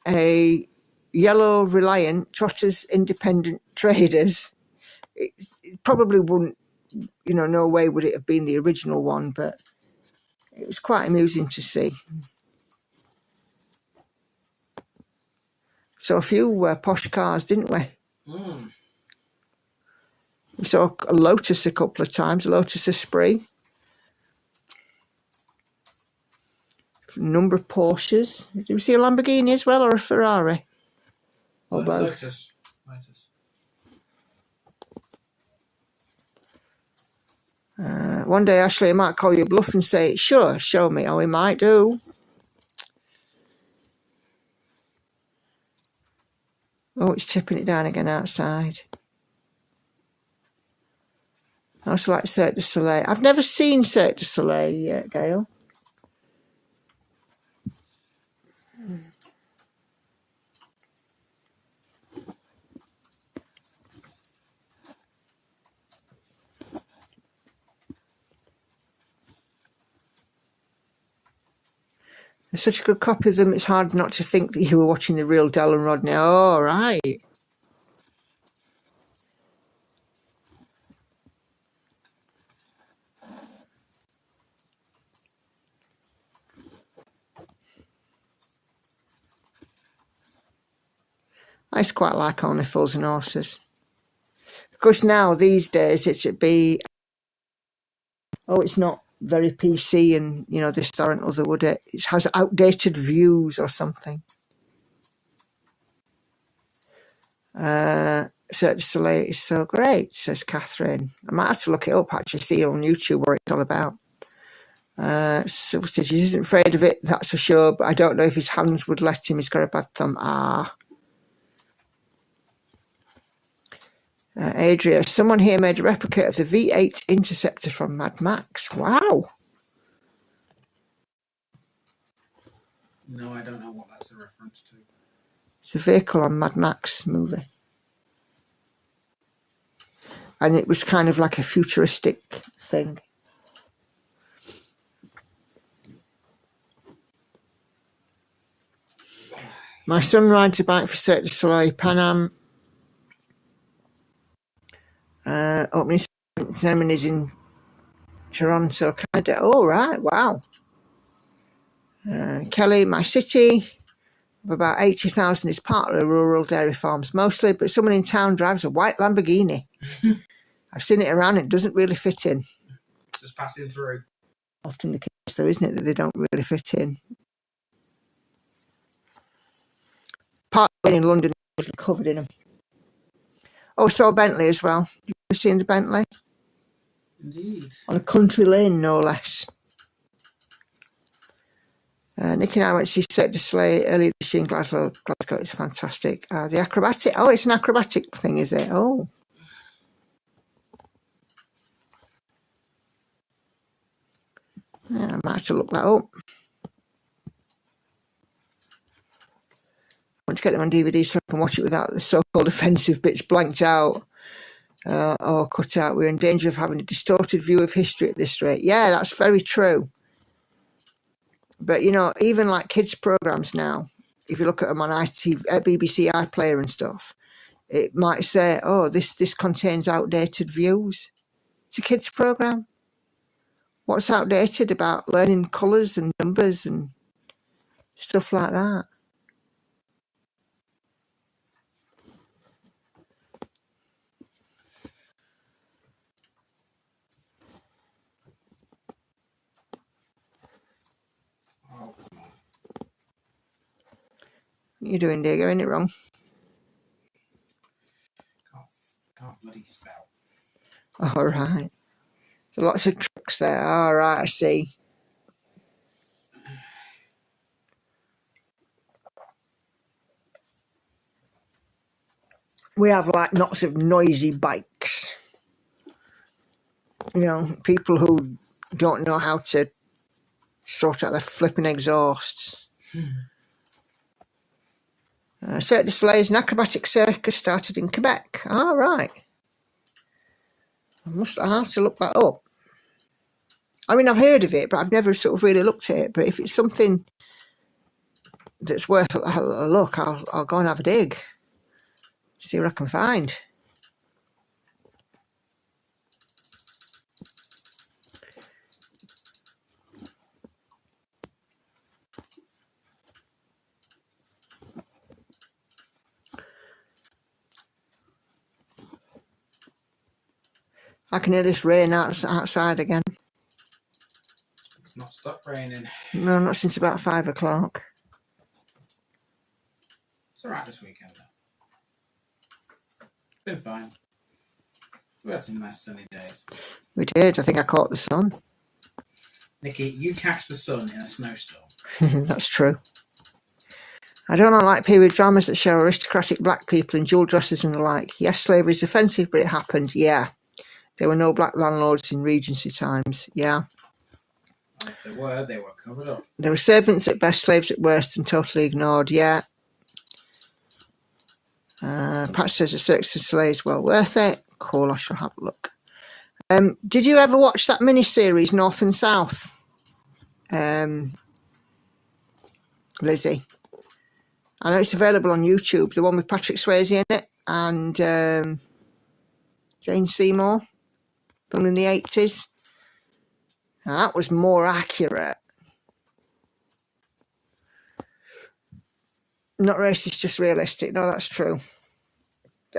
a yellow Reliant Trotters Independent Traders. It probably wouldn't, you know, no way would it have been the original one, but it was quite amusing to see. So a few posh cars, didn't we? Mm. We saw a Lotus a couple of times, a Lotus Esprit. A number of Porsches. Did we see a Lamborghini as well, or a Ferrari? Or both? Lotus. One day, Ashley, I might call you bluff and say, sure, show me. Oh, we might do. Oh, it's tipping it down again outside. I also like Cirque du Soleil. I've never seen Cirque du Soleil yet, Gail. There's such a good copy of them, it's hard not to think that you were watching the real Del and Rodney. Oh, right. I used to quite like Only Fools and Horses. Of course, now, these days, it should be, oh, it's not very PC and, you know, this, that and other, would it? It has outdated views or something. Cirque du Soleil is so great, says Catherine. I might have to look it up, actually, see on YouTube what it's all about. Substitute, he isn't afraid of it, that's for sure, but I don't know if his hands would let him. He's got a bad thumb. Adria, someone here made a replica of the V8 Interceptor from Mad Max. Wow. No, I don't know what that's a reference to. It's a vehicle on Mad Max movie. And it was kind of like a futuristic thing. My son rides a bike for Cirque du Soleil, Pan Am. Opening ceremonies in Toronto, Canada. Oh, right, wow. Kelly, my city of about 80,000 is partly rural dairy farms mostly, but someone in town drives a white Lamborghini. I've seen it around, it doesn't really fit in. Just passing through. Often the case though, isn't it, that they don't really fit in. Partly in London, covered in them. Oh, saw a Bentley as well. You ever seen the Bentley? Indeed. On a country lane, no less. Nick and I went to see Cirque du Soleil earlier this year in Glasgow. It's fantastic. The acrobatic. Oh, it's an acrobatic thing, is it? Oh. Yeah, I might have to look that up. I want to get them on DVD so I can watch it without the so-called offensive bits blanked out or cut out. We're in danger of having a distorted view of history at this rate. Yeah, that's very true. But, you know, even like kids' programs now, if you look at them on BBC iPlayer and stuff, it might say, oh, this contains outdated views. It's a kids' program. What's outdated about learning colours and numbers and stuff like that? Oh, come on. What are you doing, Diego? Ain't it wrong? Can't bloody spell. All right. So lots of trucks there. All right, I see. We have like lots of noisy bikes. You know, people who don't know how to sort out their flipping exhausts. Cirque du Soleil, an acrobatic circus, started in Quebec. All right. I have to look that up. I mean, I've heard of it, but I've never sort of really looked at it. But if it's something that's worth a look, I'll go and have a dig. See what I can find. I can hear this rain outside again. It's not stopped raining. No, not since about 5 o'clock. It's alright this weekend though. It's been fine. We had some nice sunny days. We did. I think I caught the sun. Nikki, you catch the sun in a snowstorm. That's true. I don't like period dramas that show aristocratic black people in jewel dresses and the like. Yes, slavery is offensive, but it happened. Yeah. There were no black landlords in Regency times. Yeah. And if they were covered up. There were servants at best, slaves at worst, and totally ignored. Yeah. Patch says the Cirque du Soleil is well worth it. Cool, I shall have a look. Did you ever watch that mini-series, North and South? Lizzie? I know it's available on YouTube, the one with Patrick Swayze in it, and Jane Seymour, filmed in the 80s. Now, that was more accurate. Not racist, just realistic. No, that's true.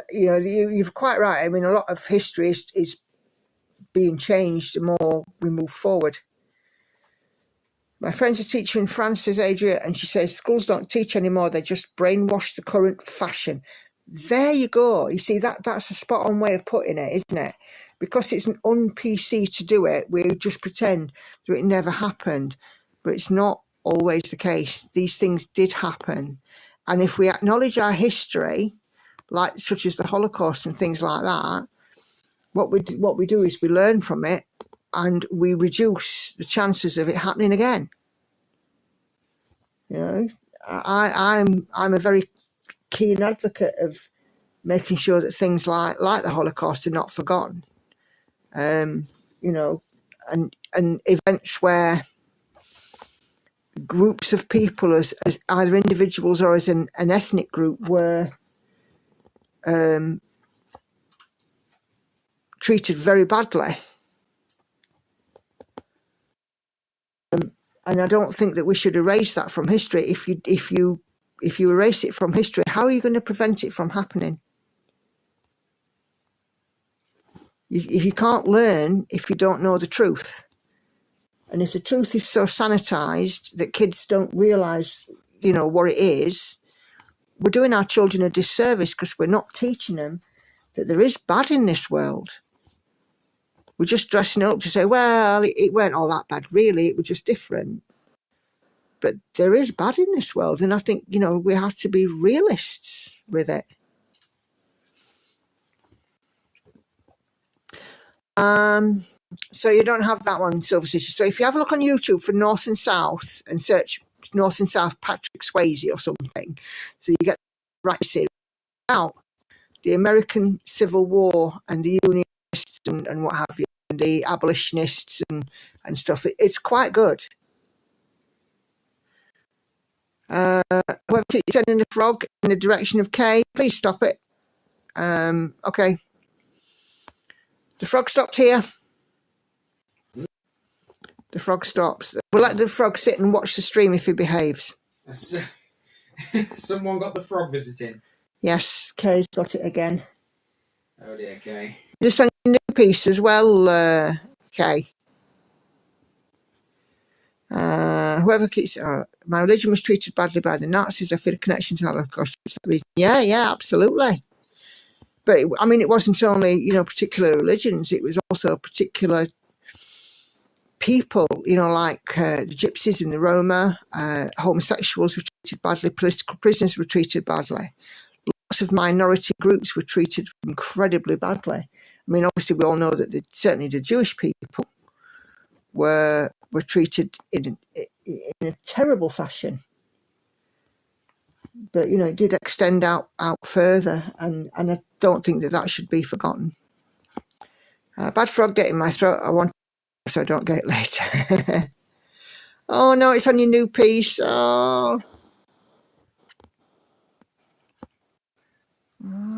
You know, you're quite right. I mean, a lot of history is being changed the more we move forward. My friend's a teacher in France, says Adria, and she says schools don't teach anymore. They just brainwash the current fashion. There you go. You see, that's a spot-on way of putting it, isn't it? Because it's an un-PC to do it, we just pretend that it never happened. But it's not always the case. These things did happen. And if we acknowledge our history, like such as the Holocaust and things like that, what we do is we learn from it and we reduce the chances of it happening again. You know, I'm a very keen advocate of making sure that things like the Holocaust are not forgotten. You know, and events where groups of people, as either individuals or as an ethnic group, were treated very badly. And I don't think that we should erase that from history. If you erase it from history, how are you going to prevent it from happening? If you can't learn, if you don't know the truth, and if the truth is so sanitized that kids don't realize, you know, what it is, we're doing our children a disservice because we're not teaching them that there is bad in this world. We're just dressing it up to say, well, it weren't all that bad, really. It was just different. But there is bad in this world. And I think, you know, we have to be realists with it. So you don't have that one, Silver Sister. So if you have a look on YouTube for North and South and search North and South Patrick Swayze or something, so you get the right series out. The American Civil War and the Unionists and what have you, and the abolitionists and stuff. It's quite good. Whoever keeps sending the frog in the direction of Kay, please stop it. Okay. The frog stopped here. The frog stops. We'll let the frog sit and watch the stream if he behaves. Someone got the frog visiting. Yes, Kay's got it again. Oh dear, Kay. Just on your new piece as well, Kay. Whoever keeps... my religion was treated badly by the Nazis. I feel a connection to Holocaust. Yeah, absolutely. But, I mean, it wasn't only, you know, particular religions. It was also particular people, you know, like the Gypsies and the Roma. Homosexuals were treated badly. Political prisoners were treated badly. Lots of minority groups were treated incredibly badly. I mean, obviously, we all know that certainly the Jewish people were treated in a terrible fashion. But, you know, it did extend out further, and I don't think that should be forgotten. Bad frog getting my throat. I want so I don't get it later. Oh, no, it's on your new piece. Oh.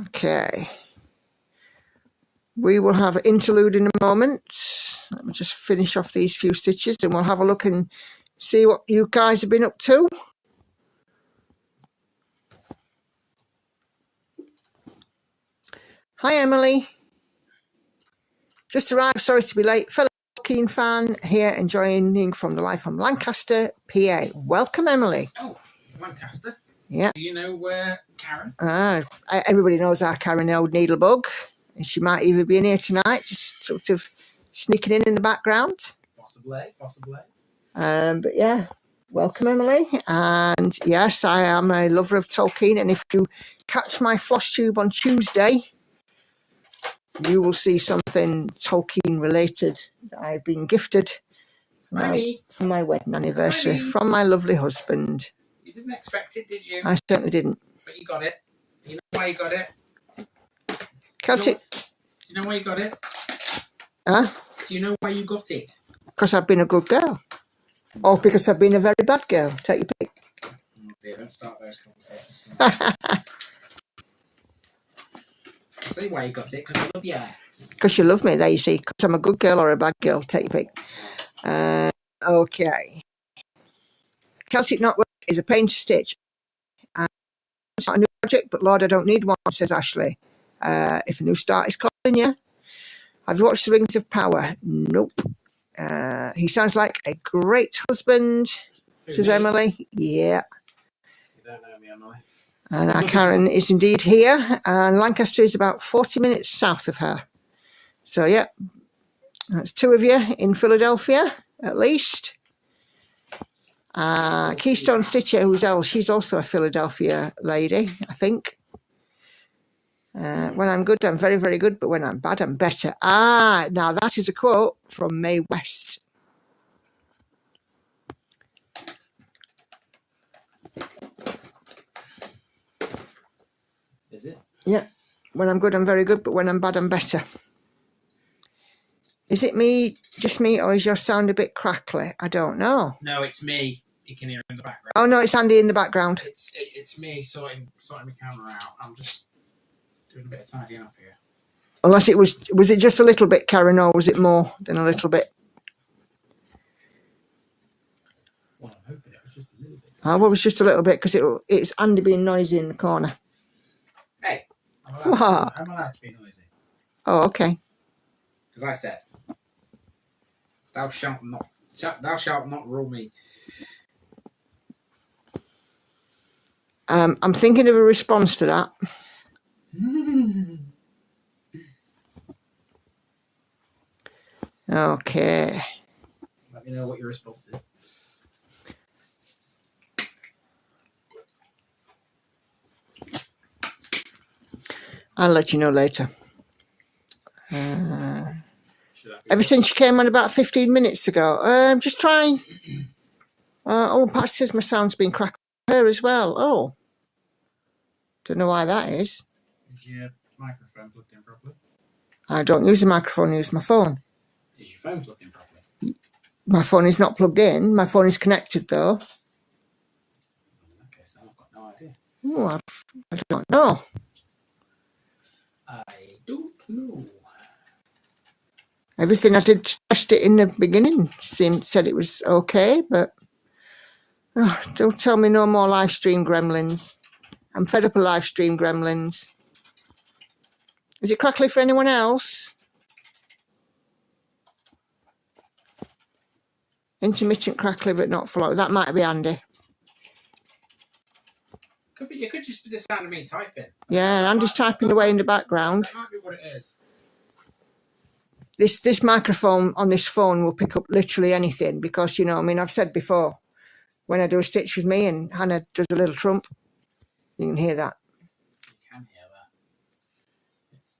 Okay. We will have an interlude in a moment. Let me just finish off these few stitches and we'll have a look and see what you guys have been up to. Hi, Emily. Just arrived, sorry to be late. Fellow Keen fan here enjoying from the live from Lancaster, PA. Welcome, Emily. Oh, Lancaster? Yeah. Do you know where Karen? Everybody knows our Karen, the old needlebug. And she might even be in here tonight, just sort of sneaking in the background. Possibly. But yeah, welcome, Emily. And yes, I am a lover of Tolkien. And if you catch my floss tube on Tuesday, you will see something Tolkien related that I've been gifted for my wedding anniversary from my lovely husband. You didn't expect it, did you? I certainly didn't. But you got it. You know why you got it? Celtic. Do you know why you got it? Huh? Do you know why you got it? Because I've been a good girl. Or because I've been a very bad girl. Take your pick. Oh dear, don't start those conversations. See why you got it, because I love you. Because you love me, there you see. Because I'm a good girl or a bad girl. Take your pick. Okay. Celtic knotwork is a pain to stitch. It's not a new project, but Lord, I don't need one, says Ashley. If a new start is calling you. Have you watched The Rings of Power? Nope. He sounds like a great husband, says Emily. Yeah. You don't know me, Emily. And our Karen is indeed here. And Lancaster is about 40 minutes south of her. So, yeah, that's two of you in Philadelphia, at least. Keystone Stitcher, who's else? She's also a Philadelphia lady, I think. When I'm good, I'm very, very good. But when I'm bad, I'm better. Now that is a quote from Mae West. Is it? Yeah. When I'm good, I'm very good. But when I'm bad, I'm better. Is it me, just me, or is your sound a bit crackly? I don't know. No, it's me. You can hear in the background. Oh, no, it's Andy in the background. It's me sorting my camera out. I'm just doing a bit of tidying up here. Unless it was it just a little bit, Karen, or was it more than a little bit? Well, I'm hoping it was just a little bit. Well, it was just a little bit because it's Andy being noisy in the corner. Hey, I'm allowed to be noisy. Oh, okay. Because I said, thou shalt not rule me. I'm thinking of a response to that. Okay. Let me know what your response is. I'll let you know later. Ever since you came on about 15 minutes ago, just try. Pat says my sound's been cracked here as well. Oh. Don't know why that is. Is your microphone plugged in properly? I don't use a microphone, I use my phone. Is your phone plugged in properly? My phone is not plugged in. My phone is connected though. Okay, so I've got no idea. Oh, I don't know. I don't know. Everything I did to test it in the beginning said it was okay, but don't tell me no more live stream gremlins. I'm fed up of live stream gremlins. Is it crackly for anyone else? Intermittent crackly, but not for long. That might be Andy. It could just be the sound of me typing. Yeah, Andy's typing away in the background. That might be what it is. This microphone on this phone will pick up literally anything because, you know, I mean, I've said before, when I do a stitch with me and Hannah does a little trump, you can hear that. You can hear that.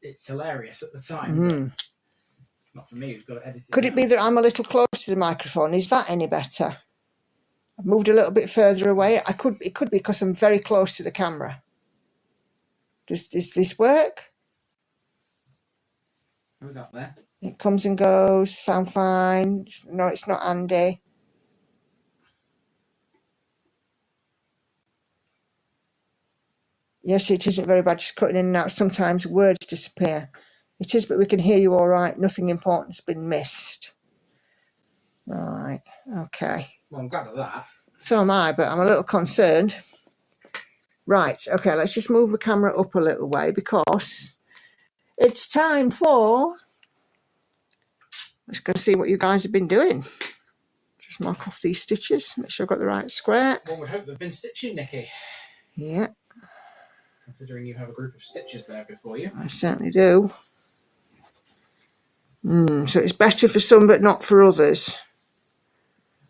It's hilarious at the time. But not for me, who's got to edit it. Could it be that I'm a little close to the microphone? Is that any better? I've moved a little bit further away. It could be because I'm very close to the camera. Does this work? What we got there? It comes and goes, sound fine. No, it's not Andy. Yes, it isn't very bad, just cutting in and out. Sometimes words disappear. It is, but we can hear you all right. Nothing important's been missed. Right, okay. Well, I'm glad of that. So am I, but I'm a little concerned. Right, okay, let's just move the camera up a little way because it's time for... Let's go see what you guys have been doing. Just mark off these stitches, make sure I've got the right square. One would hope they've been stitching, Nikki. Yeah. Considering you have a group of stitches there before you. I certainly do. So it's better for some but not for others.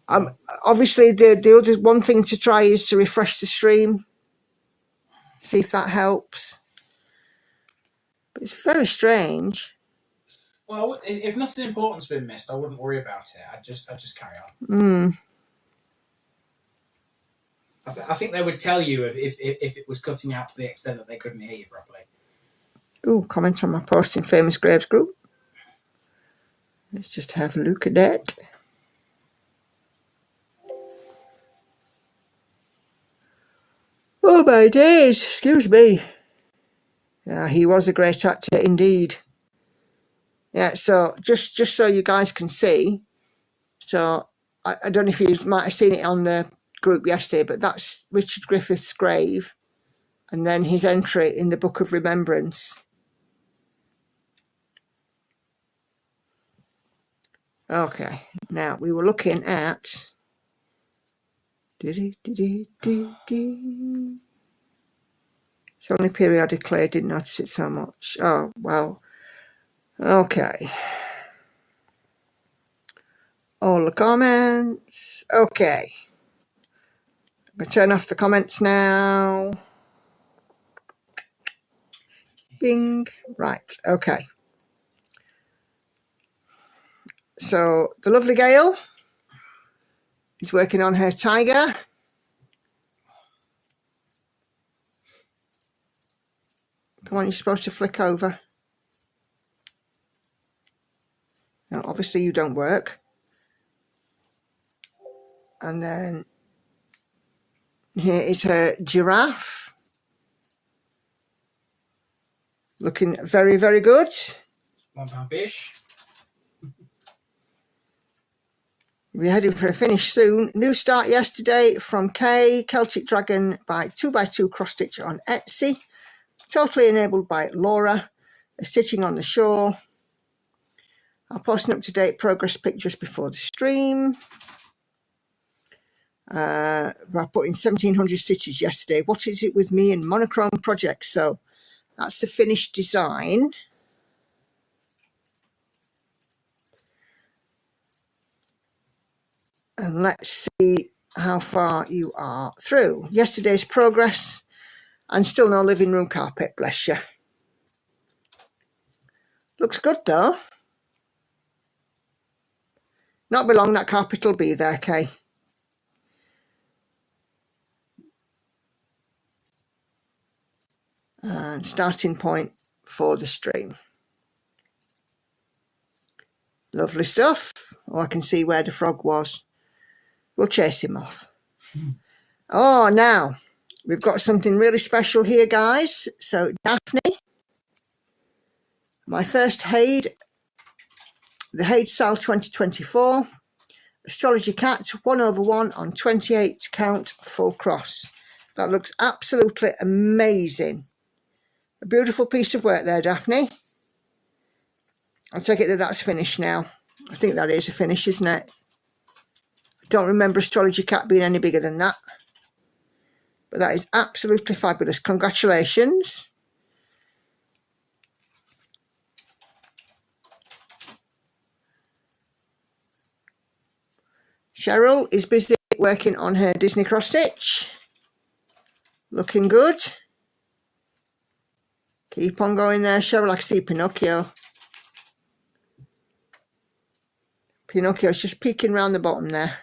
Obviously the other one thing to try is to refresh the stream. See if that helps. But it's very strange. Well, if nothing important's been missed, I wouldn't worry about it. I'd just carry on. I think they would tell you if it was cutting out to the extent that they couldn't hear you properly. Ooh, comment on my post in Famous Graves group. Let's just have a look at that. Oh my days, excuse me. Yeah, he was a great actor indeed. Yeah, so just so you guys can see, so I don't know if you might have seen it on the group yesterday, but that's Richard Griffith's grave and then his entry in the Book of Remembrance. Okay, now we were looking at... It's only periodically, I didn't notice it so much. Oh, well, okay. All the comments. Okay. I'm going to turn off the comments now. Bing. Right, okay. So, the lovely Gail is working on her tiger. Come on, you're supposed to flick over. No, obviously you don't work. And then here is her giraffe. Looking very, very good. £1 fish. We're heading for a finish soon. New start yesterday from Kay, Celtic Dragon by 2x2 cross stitch on Etsy. Totally enabled by Laura. Stitching on the shore. I'll post an up-to-date progress pic just before the stream. I put in 1700 stitches yesterday. What is it with me and monochrome projects? So that's the finished design. And let's see how far you are through. Yesterday's progress and still no living room carpet, bless you. Looks good though. Not be long, that carpet will be there, Kay. And starting point for the stream. Lovely stuff. Oh, I can see where the frog was. We'll chase him off. Oh, now we've got something really special here, guys. So Daphne, my first Haid, the Haid Sal 2024 Astrology Cat 1/1 on 28 count full cross. That looks absolutely amazing. A beautiful piece of work there, Daphne. I'll take it that that's finished now. I think that is a finish, isn't it? I don't remember Astrology Cat being any bigger than that. But that is absolutely fabulous. Congratulations. Cheryl is busy working on her Disney cross stitch. Looking good. Keep on going there, Cheryl. I can see Pinocchio. Pinocchio's just peeking around the bottom there.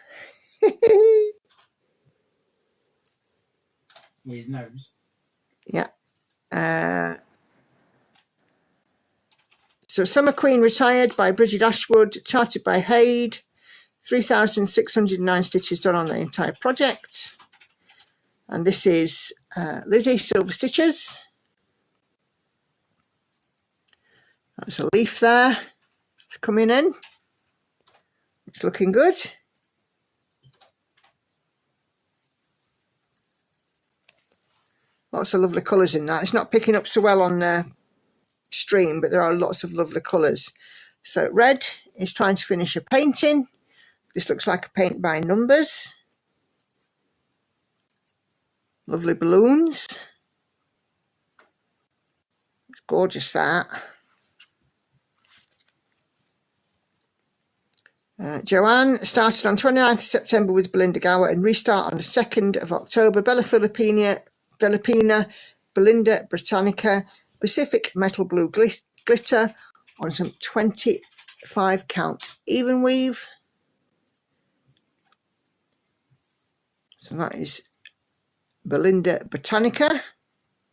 with his nose. Yeah. So Summer Queen retired by Bridget Ashwood, charted by Haid. 3,609 stitches done on the entire project. And this is Lizzie Silver Stitches. That's a leaf there. It's coming in. It's looking good. Lots of lovely colours in that. It's not picking up so well on the stream, but there are lots of lovely colours. So red is trying to finish a painting. This looks like a paint by numbers. Lovely balloons. It's gorgeous, that. Joanne started on 29th of September with Belinda Gower and restart on the 2nd of October. Bella Filipina, Belinda Britannica, Pacific Metal Blue Glitter on some 25 count even weave. So that is Belinda Britannica.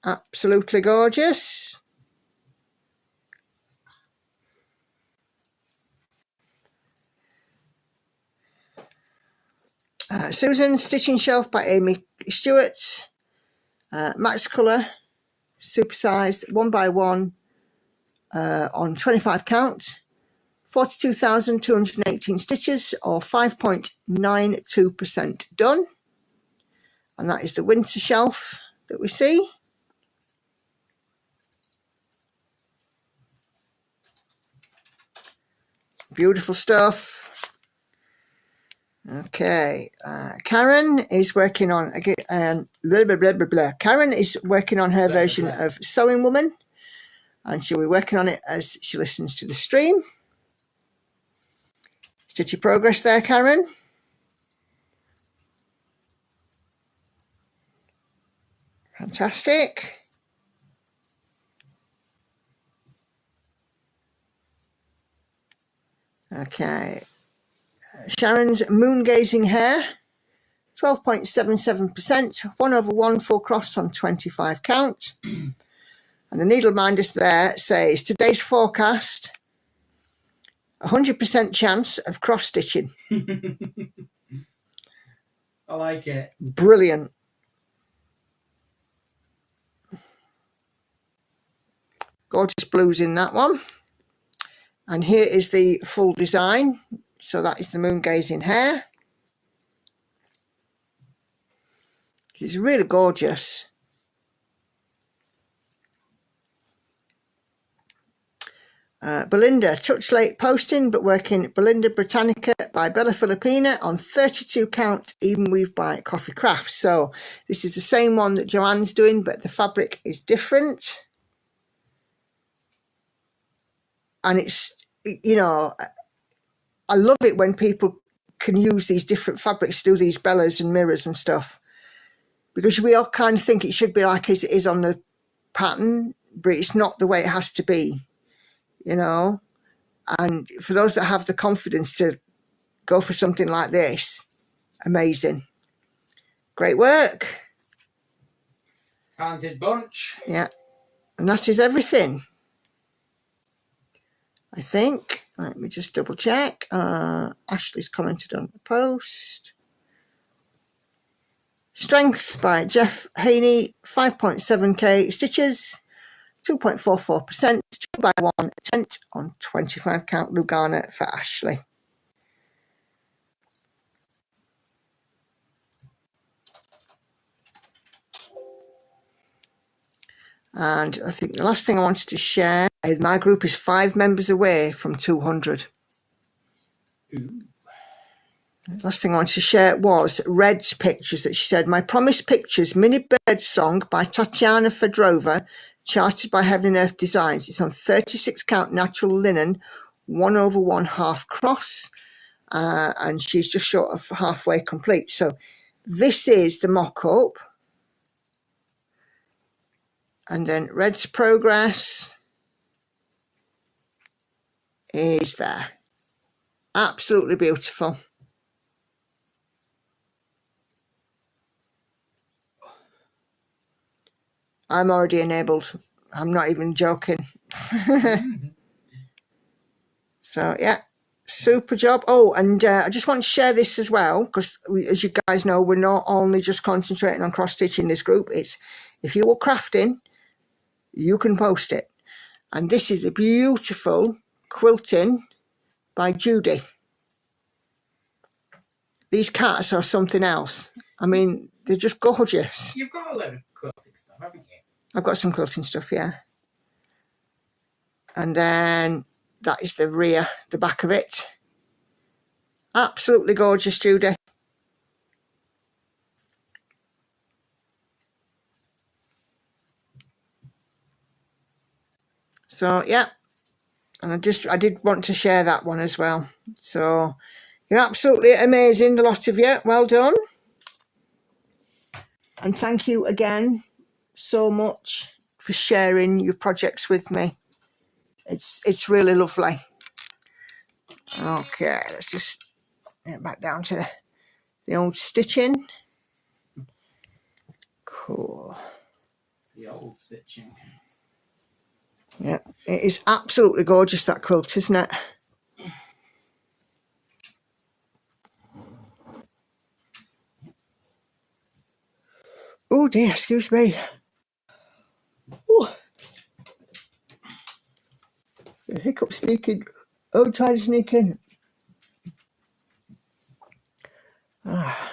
Absolutely gorgeous. Susan Stitching Shelf by Amy Stewart. Max Colour, supersized 1x1 on 25 count. 42,218 stitches, or 5.92% done. And that is the winter shelf that we see. Beautiful stuff. Okay, Karen is working on Karen is working on her version of Sewing Woman, and she'll be working on it as she listens to the stream. Stitchy progress there, Karen. Fantastic. Okay, Sharon's moon gazing hair, 12.77%, 1/1 full cross on 25 count. And the needle minder there says today's forecast, 100% chance of cross stitching. I like it. Brilliant. Gorgeous blues in that one. And here is the full design. So that is the moon gazing hair. It's really gorgeous. Belinda, touch late posting, but working Belinda Britannica by Bella Filipina on 32 count even weave by Coffee Crafts. So this is the same one that Joanne's doing, but the fabric is different. And it's, you know, I love it when people can use these different fabrics to do these bellas and mirrors and stuff, because we all kind of think it should be like as it is on the pattern, but it's not the way it has to be, you know. And for those that have the confidence to go for something like this, amazing. Great work. Talented bunch. Yeah. And that is everything, I think. Let me just double check. Ashley's commented on the post. Strength by Jeff Haney, 5.7k stitches, 2.44%, 2x1 tent on 25 count Lugana for Ashley. And I think the last thing I wanted to share is my group is 5 members away from 200. Ooh. Last thing I wanted to share was Red's pictures that she said, my promised pictures, mini bird song by Tatiana Fedorova, charted by Heaven and Earth Designs. It's on 36 count natural linen, 1/1 half cross, and she's just short of halfway complete. So this is the mock-up. And then Red's progress is there. Absolutely beautiful. I'm already enabled. I'm not even joking. So, yeah, super job. Oh, and I just want to share this as well, because as you guys know, we're not only just concentrating on cross-stitching this group. It's if you were crafting, you can post it. And this is a beautiful quilting by Judy. These cats are something else. I mean, they're just gorgeous. You've got a load of quilting stuff, haven't you? I've got some quilting stuff, yeah. And then that is the rear, the back of it. Absolutely gorgeous, Judy. So, yeah. And I did want to share that one as well. So, you're absolutely amazing, the lot of you. Well done. And thank you again so much for sharing your projects with me. It's really lovely. Okay, let's just get back down to the old stitching. Cool. The old stitching. Yeah, it is absolutely gorgeous, that quilt, isn't it? Oh dear, excuse me. Ooh. The hiccup sneaking. Oh, try to sneak in. Ah,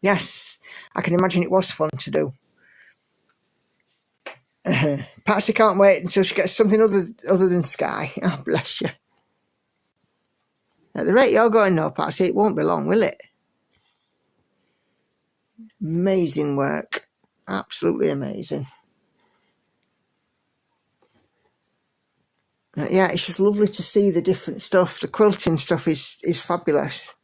yes, I can imagine it was fun to do. Patsy can't wait until she gets something other than sky. Oh, bless you. At the rate you're going now, Patsy, it won't be long, will it? Amazing work. Absolutely amazing. Yeah, it's just lovely to see the different stuff. The quilting stuff is fabulous.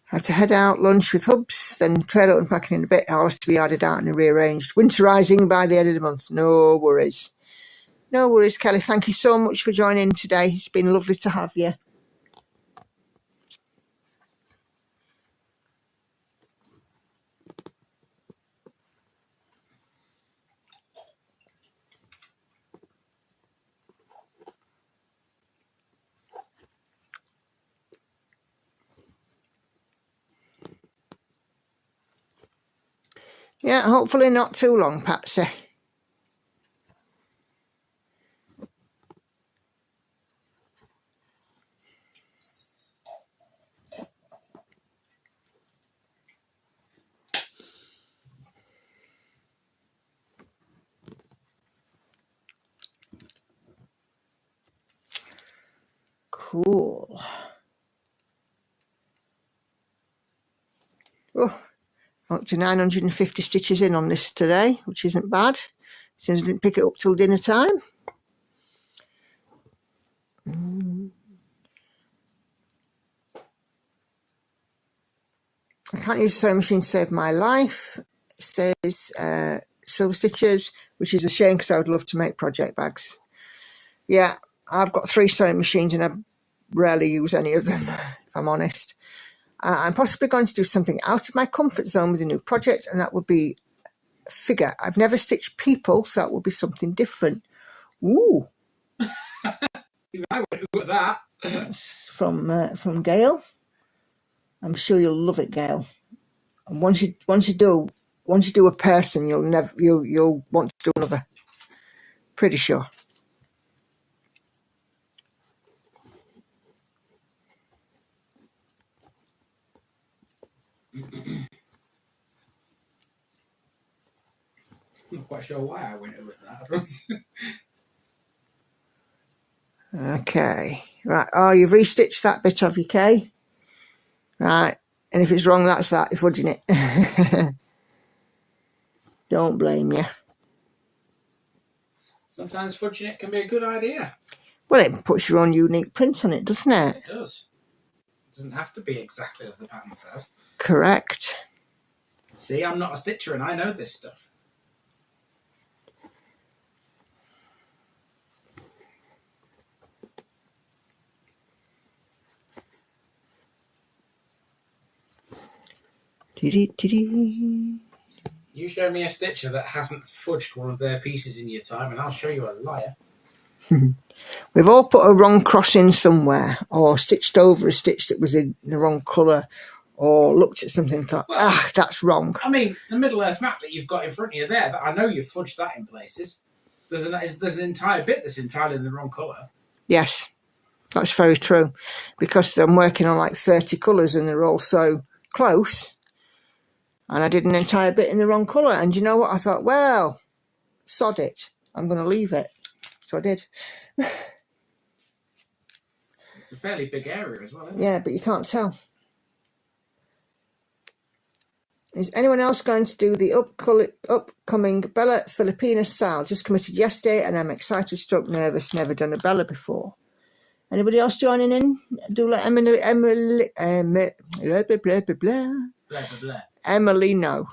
Had to head out, lunch with Hubs, then trailer unpacking in a bit. I'll have to be added out and rearranged. Winterising by the end of the month. No worries. No worries, Kelly. Thank you so much for joining today. It's been lovely to have you. Yeah, hopefully not too long, Patsy. Cool. Oh, up to 950 stitches in on this today, which isn't bad, since I didn't pick it up till dinner time. I can't use a sewing machine to save my life. It says silver stitches, which is a shame because I would love to make project bags. Yeah, I've got 3 sewing machines and I rarely use any of them, if I'm honest. I'm possibly going to do something out of my comfort zone with a new project, and that would be a figure. I've never stitched people, so that will be something different. Ooh. I went with that. That's from Gail. I'm sure you'll love it, Gail. And once you do a person, you'll want to do another. Pretty sure. I'm not quite sure why I went with that. Okay. Right. Oh, you've restitched that bit of you, Kay? Right. And if it's wrong, that's that. You're fudging it. Don't blame you. Sometimes fudging it can be a good idea. Well, it puts your own unique print on it, doesn't it? It does. It doesn't have to be exactly as the pattern says. Correct. See, I'm not a stitcher and I know this stuff. Dee-dee-dee-dee. You show me a stitcher that hasn't fudged one of their pieces in your time, and I'll show you a liar. We've all put a wrong cross in somewhere, or stitched over a stitch that was in the wrong colour, or looked at something and thought, that's wrong. I mean, the Middle Earth map that you've got in front of you there, that I know you've fudged that in places. There's an entire bit that's entirely in the wrong colour. Yes, that's very true, because I'm working on like 30 colours and they're all so close, and I did an entire bit in the wrong colour. And you know what? I thought, well, sod it, I'm going to leave it. So I did. It's a fairly big area as well, isn't it? Yeah, but you can't tell. Is anyone else going to do the upcoming Bella Filipina Sal? Just committed yesterday and I'm excited, stroke nervous, never done a Bella before. Anybody else joining in? Do let Emily know.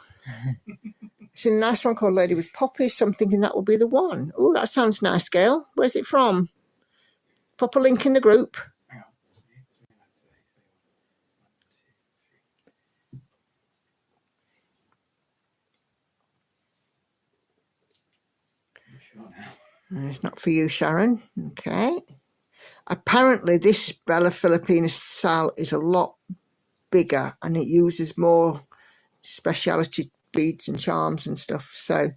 It's a nice one called Lady with Poppies, so I'm thinking that will be the one. Oh, that sounds nice, Gail. Where's it from? Pop a link in the group. Hang on. It's not for you, Sharon. Okay. Apparently, this Bella Filipina Sal is a lot bigger and it uses more speciality beads and charms and stuff. So,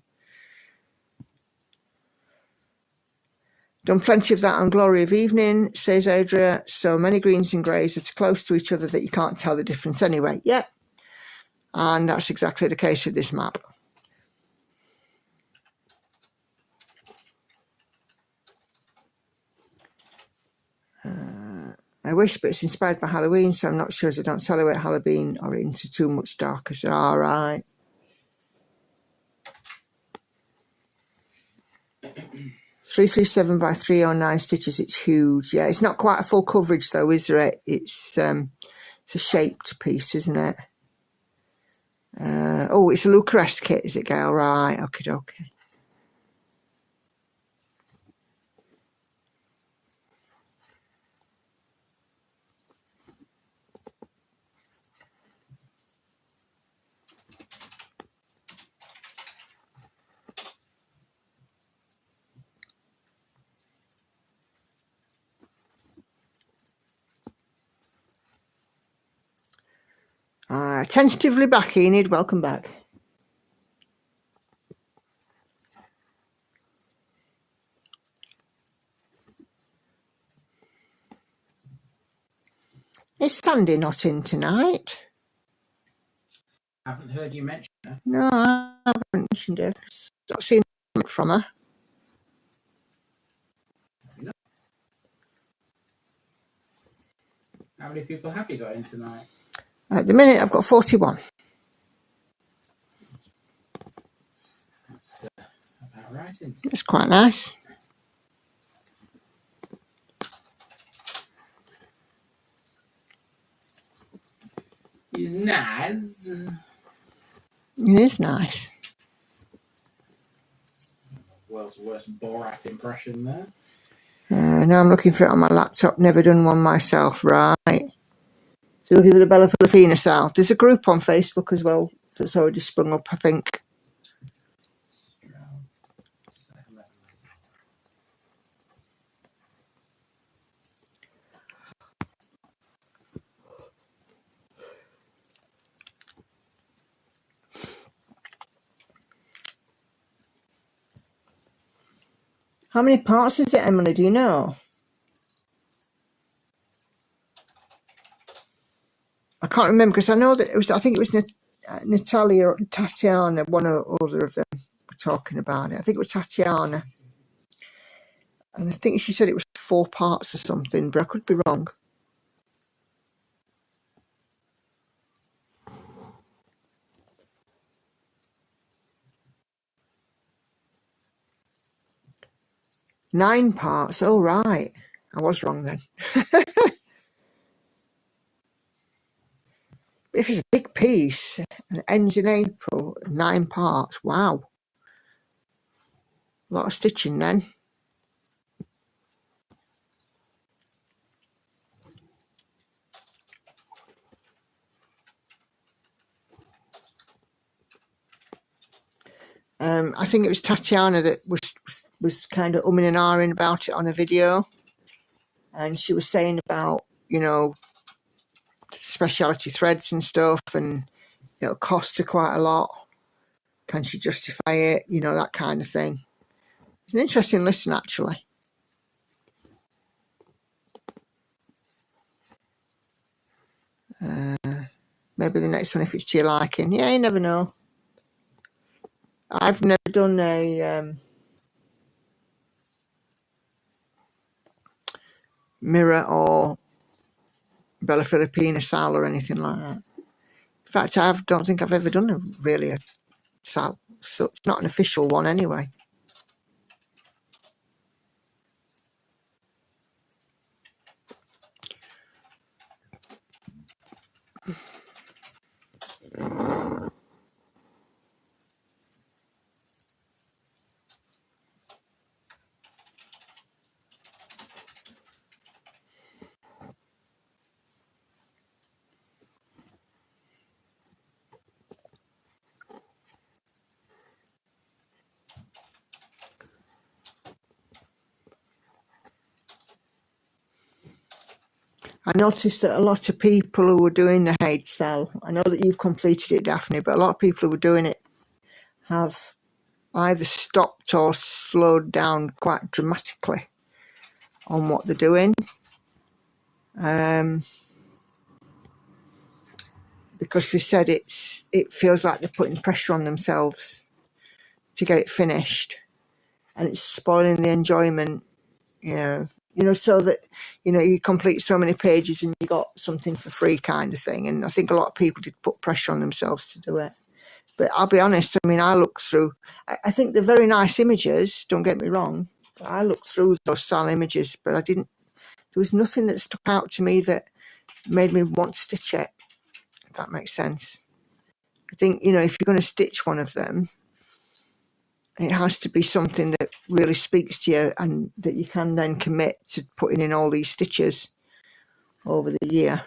done plenty of that on Glory of Evening, says Adria. So many greens and greys are close to each other that you can't tell the difference anyway. Yep. And that's exactly the case with this map. I wish, but it's inspired by Halloween, so I'm not sure as I don't celebrate Halloween or into too much darker. So, all right. 337 by 309 stitches. It's huge. Yeah, it's not quite a full coverage though, is there? It's a shaped piece, isn't it? Oh, it's a Lucrest kit, is it, Gail? Right. Okay. Tentatively back, Enid. Welcome back. Is Sandy not in tonight? I haven't heard you mention her. No, I haven't mentioned her. I've not seen from her. No. How many people have you got in tonight? At the minute, I've got 41. That's about right, isn't it? It's quite nice. It's nice. It is nice. World's worst Borat impression there. Now I'm looking for it on my laptop. Never done one myself, right? So looking for the Bella Filipina Sal. There's a group on Facebook as well that's already sprung up, I think. How many parts is it, Emily? Do you know? I can't remember because I know that it was. I think it was Natalia or Tatiana. One or other of them were talking about it. I think it was Tatiana, and I think she said it was 4 parts or something, but I could be wrong. Nine parts. Oh right, I was wrong then. If it's a big piece and it ends in April, 9 parts. Wow, a lot of stitching then. I think it was Tatiana that was kind of umming and ahhing about it on a video, and she was saying about, you know, specialty threads and stuff, and it'll cost her quite a lot. Can she justify it? You know, that kind of thing. It's an interesting listen, actually. Maybe the next one, if it's to your liking. Yeah, you never know. I've never done a mirror or Bella Filipina sal or anything like that. In fact, I don't think I've ever done a sal, so it's not an official one anyway. I noticed that a lot of people who were doing the Haid sal, I know that you've completed it, Daphne, but a lot of people who were doing it have either stopped or slowed down quite dramatically on what they're doing. Because they said it feels like they're putting pressure on themselves to get it finished, and it's spoiling the enjoyment. So that, you complete so many pages and you got something for free kind of thing. And I think a lot of people did put pressure on themselves to do it. But I'll be honest, I mean, I looked through, I think they're very nice images, don't get me wrong, but I looked through those sal images, but there was nothing that stuck out to me that made me want to stitch it, if that makes sense. I think, if you're going to stitch one of them, it has to be something that really speaks to you and that you can then commit to putting in all these stitches over the year.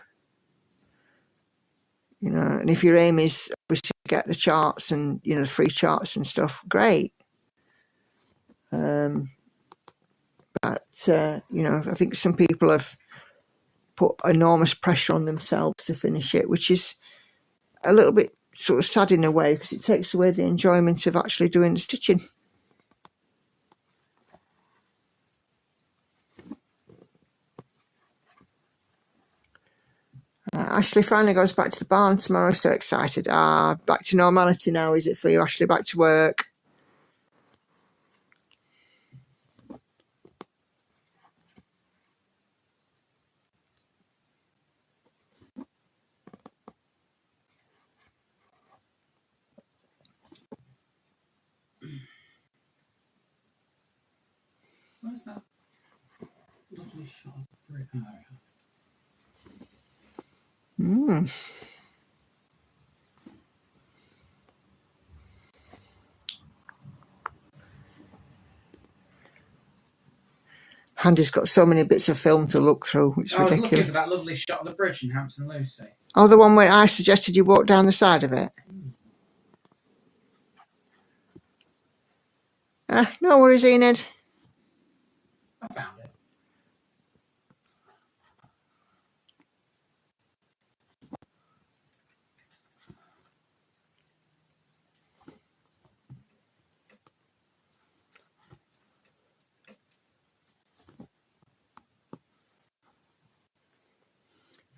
And if your aim is obviously to get the charts and, the free charts and stuff, great. But, I think some people have put enormous pressure on themselves to finish it, which is a little bit sort of sad in a way, because it takes away the enjoyment of actually doing the stitching. Ashley finally goes back to the barn tomorrow, so excited. Back to normality now, is it for you, Ashley? Back to work? Where's that lovely shot of the brick? Handy's got so many bits of film to look through. It's ridiculous. I was looking for that lovely shot of the bridge in Hampton Lucy. Oh, the one where I suggested you walk down the side of it? No worries, Enid. I found it.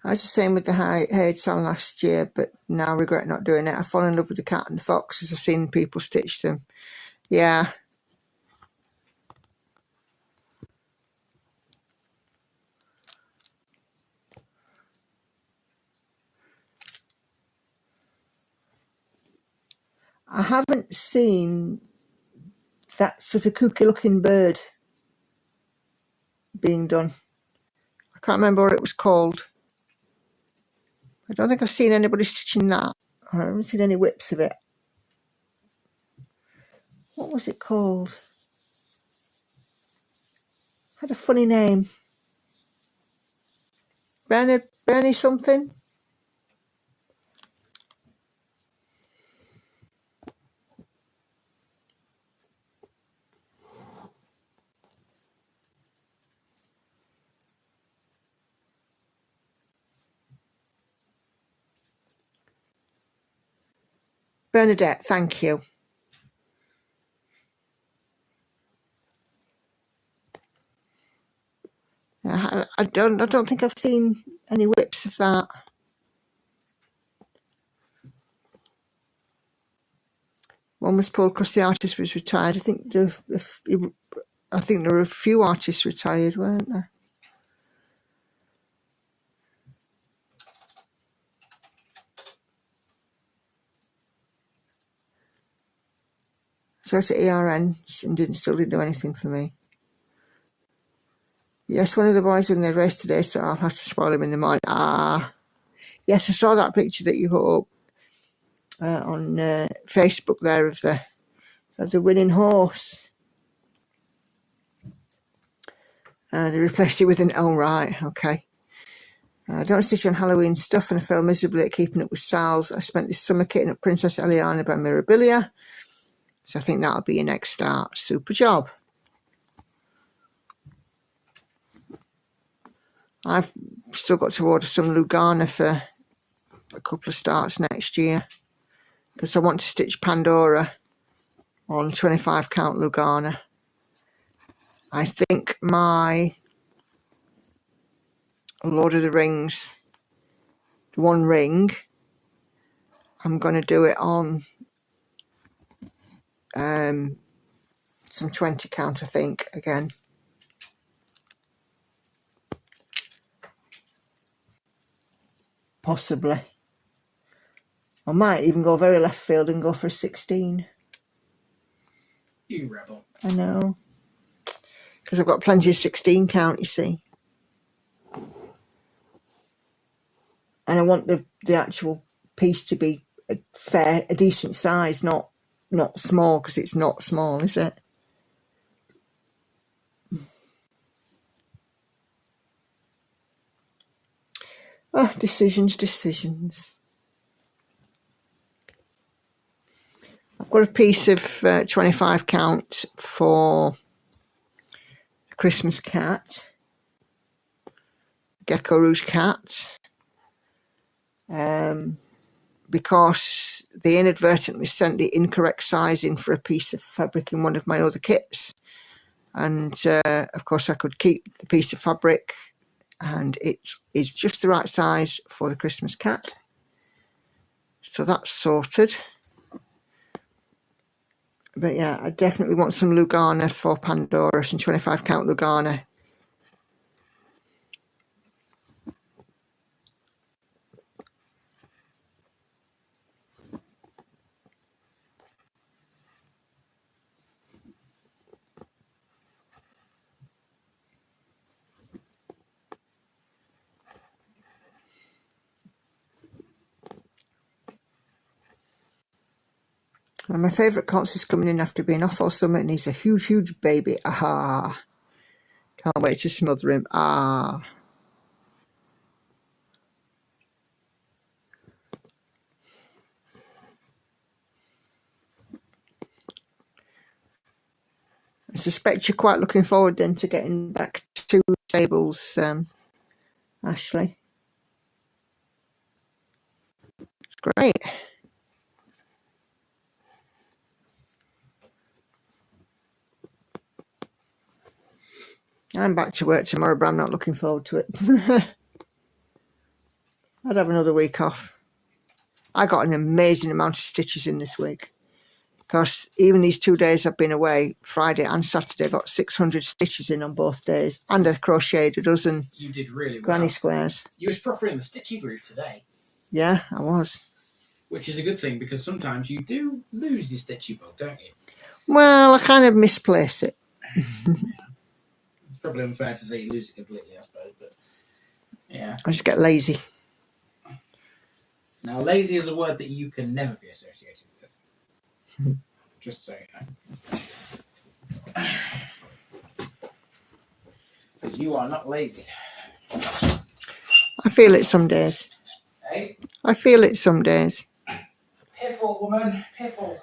I was the same with the Haid sal last year, but now I regret not doing it. I fall in love with the cat and the fox as I've seen people stitch them. Yeah. I haven't seen that sort of kooky looking bird being done. I can't remember what it was called. I don't think I've seen anybody stitching that. I haven't seen any whips of it. What was it called? Had a funny name. Bernie something? Bernadette, thank you. I don't think I've seen any whips of that. One was pulled because the artist was retired. I think there were a few artists retired, weren't there? So to ERN and still didn't do anything for me. Yes, one of the boys in the race today, so I'll have to spoil him in the morning. Yes, I saw that picture that you put up on Facebook there of the winning horse. They replaced it with an right, okay. I don't stitch on Halloween stuff and I fail miserably at keeping up with styles. I spent this summer kitting up Princess Eliana by Mirabilia. So I think that'll be your next start. Super job. I've still got to order some Lugana for a couple of starts next year because I want to stitch Pandora on 25 count Lugana. I think my Lord of the Rings, the one ring, I'm going to do it on some 20 count, I think, again. Possibly. I might even go very left field and go for a 16. You rebel. I know. Because I've got plenty of 16 count, you see. And I want the actual piece to be a decent size, not small, because it's not small, is it? Decisions. I've got a piece of 25 count for the Christmas cat, Gecko Rouge cat, because they inadvertently sent the incorrect sizing for a piece of fabric in one of my other kits. And of course I could keep the piece of fabric, and it's just the right size for the Christmas cat. So that's sorted. But yeah, I definitely want some Lugana for Pandora, some 25 count Lugana. And my favourite concert is coming in after being off all summer, and he's a huge, huge baby. Aha. Can't wait to smother him. Ah. I suspect you're quite looking forward then to getting back to stables, Ashley. It's great. I'm back to work tomorrow, but I'm not looking forward to it. I'd have another week off. I got an amazing amount of stitches in this week, because even these 2 days I've been away, Friday and Saturday, I got 600 stitches in on both days, and I crocheted a dozen. You did really well. Granny squares. You was proper in the stitching group today. Yeah, I was. Which is a good thing, because sometimes you do lose your stitchy bug, don't you? Well, I kind of misplace it. It's probably unfair to say you lose it completely, I suppose, but yeah. I just get lazy. Now, lazy is a word that you can never be associated with. Just so you know. Because you are not lazy. I feel it some days. Hey? I feel it some days. Piffle, woman, piffle.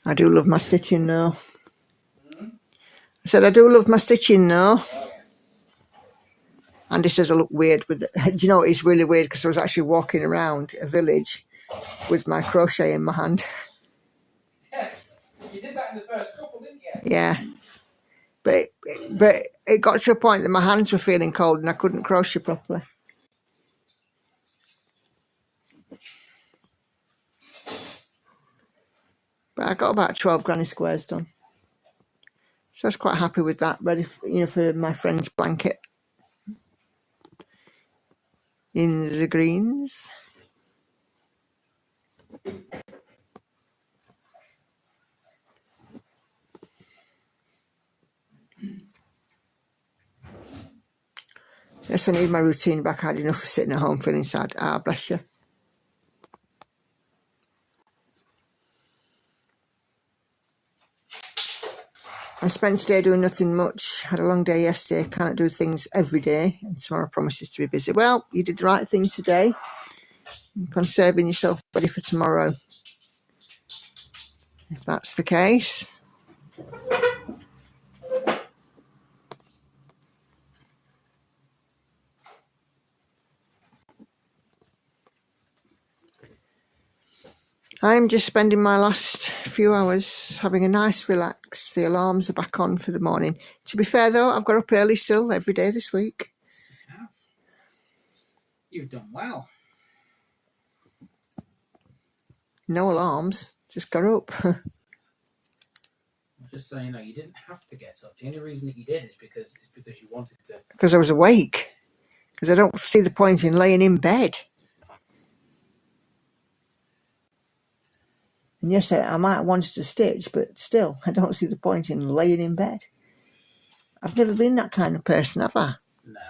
I do love my stitching now. I said, I do love my stitching though. Oh, yes. Andy says I look weird with it. Do you know, it's really weird because I was actually walking around a village with my crochet in my hand. Yeah, you did that in the first couple, didn't you? Yeah. But it got to a point that my hands were feeling cold and I couldn't crochet properly. But I got about 12 granny squares done. So I was quite happy with that, ready for, for my friend's blanket in the greens. Yes, I need my routine back. I had enough of sitting at home feeling sad. Ah, bless you. I spent today doing nothing much. Had a long day yesterday. Can't do things every day. And tomorrow promises to be busy. Well, you did the right thing today. Conserving yourself ready for tomorrow. If that's the case. I'm just spending my last few hours having a nice relax. The alarms are back on for the morning. To be fair though, I've got up early still every day this week. You have. You've done well. No alarms, just got up. I'm just saying, you didn't have to get up. The only reason that you did is because you wanted to. Because I was awake. Because I don't see the point in laying in bed. And yes, I might have wanted to stitch, but still, I don't see the point in laying in bed. I've never been that kind of person, have I? No.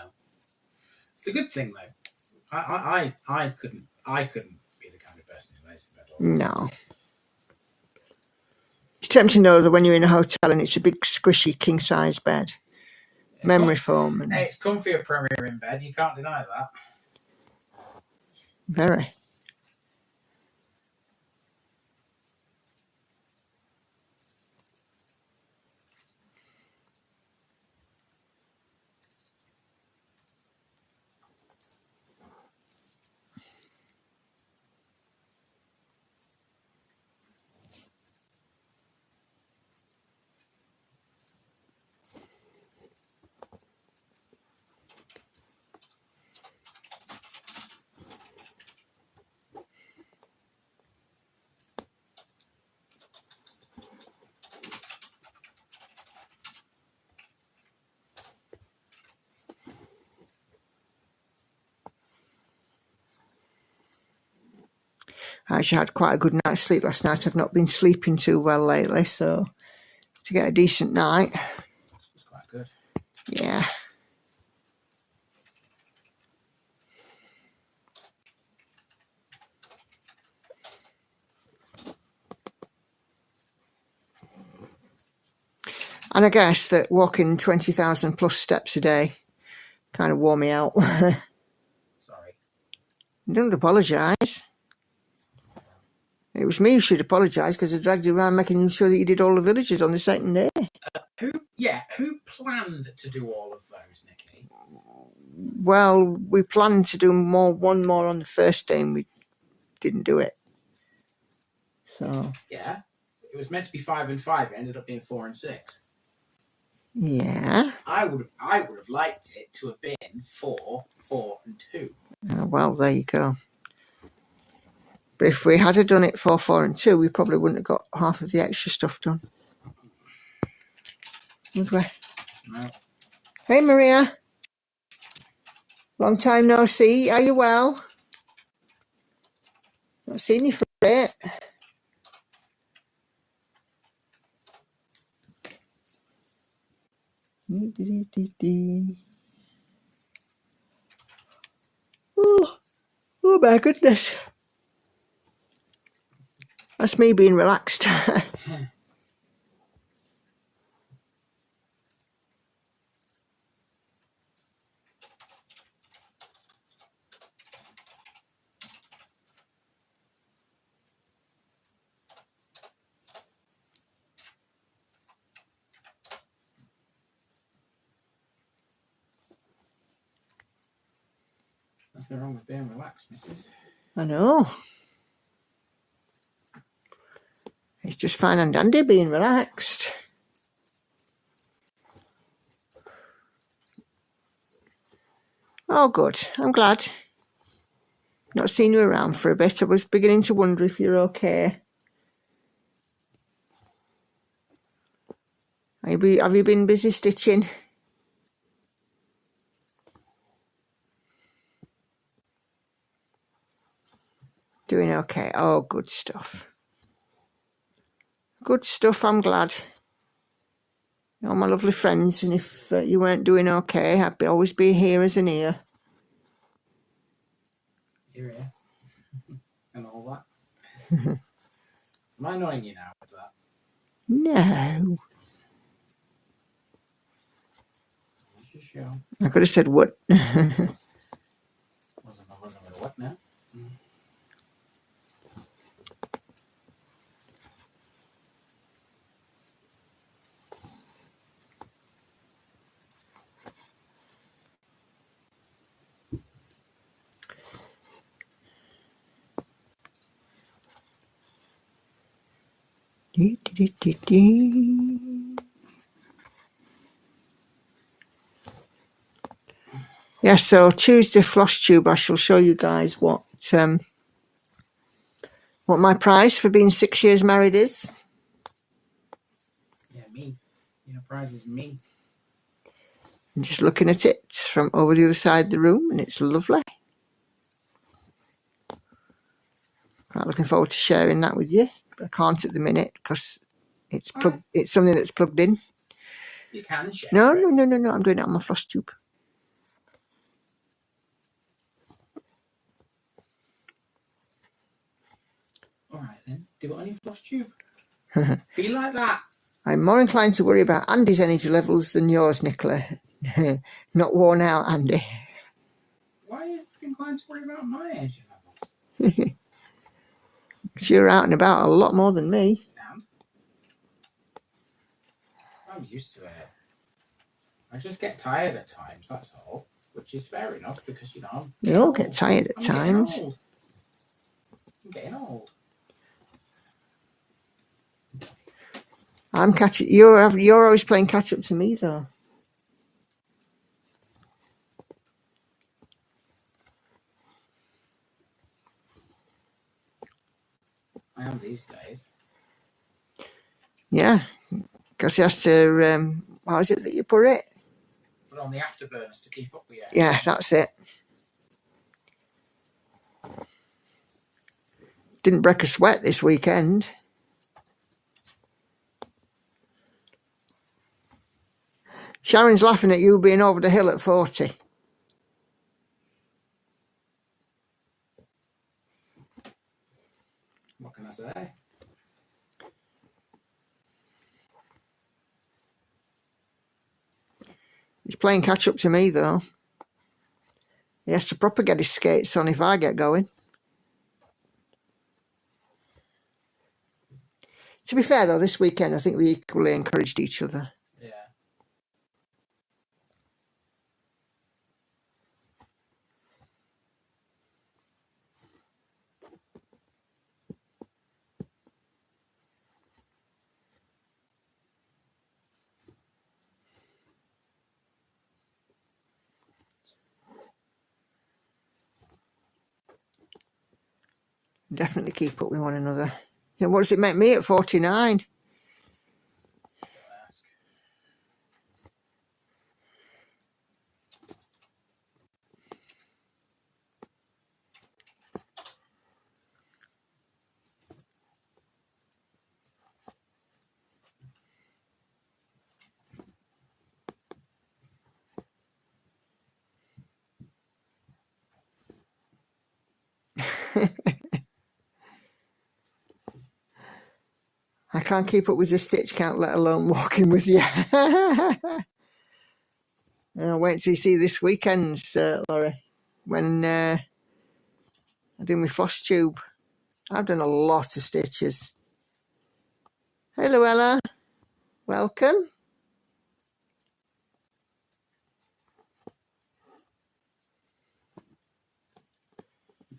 It's a good thing though. I couldn't be the kind of person who lays in bed all day. No. It's tempting though that when you're in a hotel and it's a big squishy king size bed, memory foam. And It's comfier Premier in bed. You can't deny that. very. I actually had quite a good night's sleep last night. I've not been sleeping too well lately, so to get a decent night. It's quite good. Yeah. And I guess that walking 20,000 plus steps a day kind of wore me out. Sorry. Don't apologise. It was me who should apologise because I dragged you around making sure that you did all the villages on the second day. Who planned to do all of those, Nikki? Well, we planned to do one more on the first day and we didn't do it. So. Yeah. It was meant to be 5 and 5. It ended up being 4 and 6. Yeah. I would have liked it to have been 4, 4 and 2. Well, there you go. But if we had done it 4, 4 and 2, we probably wouldn't have got half of the extra stuff done. Would we? No. Hey, Maria. Long time no see. Are you well? Not seen you for a bit. Oh my goodness. That's me being relaxed. Nothing wrong with being relaxed, missus. I know. It's just fine and dandy being relaxed. Oh, good. I'm glad. Not seen you around for a bit. I was beginning to wonder if you're okay. Have you been busy stitching? Doing okay. Oh, good stuff. Good stuff. I'm glad. All my lovely friends, and if you weren't doing okay, I'd always be here as an ear. Here. And all that. Am I annoying you now with that? No. Sure. I could have said what. wasn't with what now? Yeah, so Tuesday floss tube, I shall show you guys what my price for being 6 years married is. Yeah, me. Your prize is me. I'm just looking at it from over the other side of the room, and it's lovely. Quite looking forward to sharing that with you, but I can't at the minute because it's it's something that's plugged in. You can share. No. I'm doing it on my floss tube. All right then. Do it on your floss tube. Be like that. I'm more inclined to worry about Andy's energy levels than yours, Nicola. Not worn out, Andy. Why are you inclined to worry about my energy levels? Because you're out and about a lot more than me. And I'm used to it. I just get tired at times, that's all. Which is fair enough because, We all get tired at times. I'm getting old. I'm catching. You're always playing catch up to me, though. I am these days. Yeah, because he has to. How is it that you put it? Put on the afterburners to keep up with you. Yeah, that's it. Didn't break a sweat this weekend. Sharon's laughing at you being over the hill at 40. What can I say? He's playing catch up to me, though. He has to proper get his skates on if I get going. To be fair, though, this weekend I think we equally encouraged each other. Yeah. Definitely keep up with one another. Yeah, what does it make me at 49? I can't keep up with your stitch count, let alone walking with you. I'll wait till you see this weekend's, Laurie, when I do my floss tube. I've done a lot of stitches. Hey, Luella. Welcome.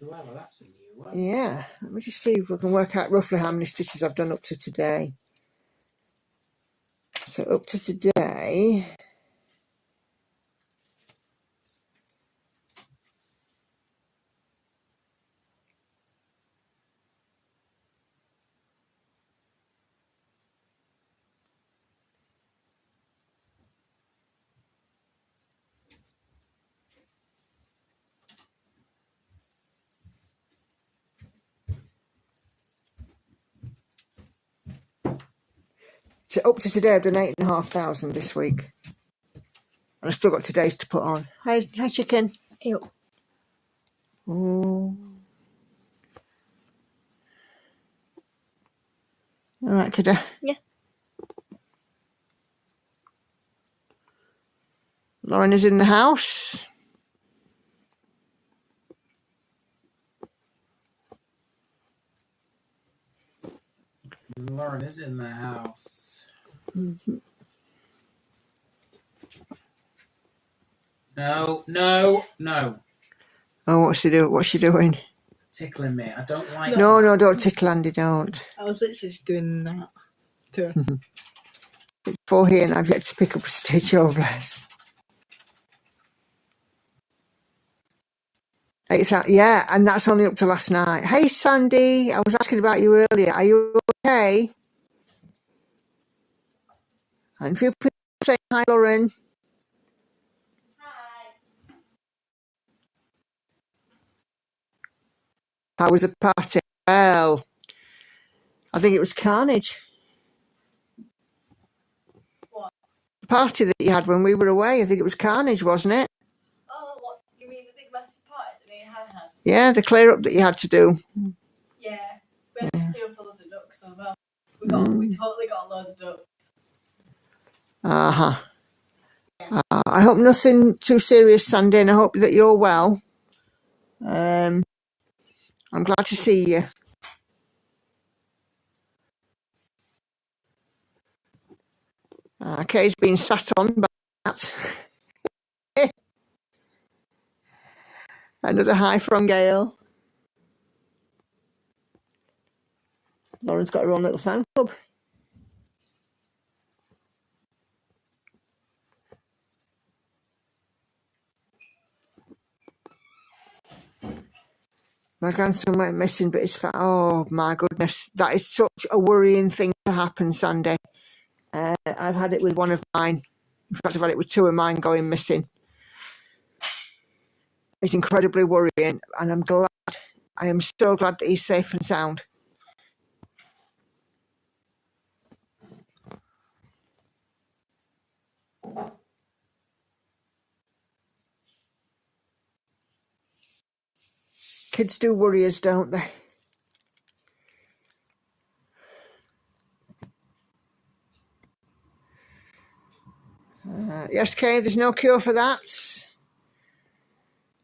Well, that's a new one. Yeah, let me just see if we can work out roughly how many stitches I've done up to today. So up to today, I've done 8,500 this week. And I've still got today's to put on. Hi chicken. Ew. Oh. All right, kiddo. Yeah. Lauren is in the house. Lauren is in the house. Mm-hmm. No. Oh, what's she doing? Tickling me. I don't like No, that. no, don't tickle Andy, don't. I was literally just doing that too. It's 4 here and I've yet to pick up a stitch. Oh, bless. Yeah, and that's only up to last night. Hey, Sandy, I was asking about you earlier. Are you okay? And feel free to say hi, Lauren. Hi. How was the party? Well, I think it was carnage. What? The party that you had when we were away, I think it was carnage, wasn't it? Oh, what? You mean the big massive party that me and Han had? Yeah, the clear up that you had to do. Yeah. We had to clear up a load of ducks as well. We totally got a load of ducks. Uh-huh. I hope nothing too serious, Sandy, and I hope that you're well. I'm glad to see you. Kay's been sat on by that. Another hi from Gail. Lauren's got her own little fan club. My grandson went missing, but he's fat. Oh my goodness, that is such a worrying thing to happen, Sandy. I've had it with one of mine. In fact, I've had it with 2 of mine going missing. It's incredibly worrying, and I am so glad that he's safe and sound. Kids do worry us, don't they? Yes, Kay, there's no cure for that.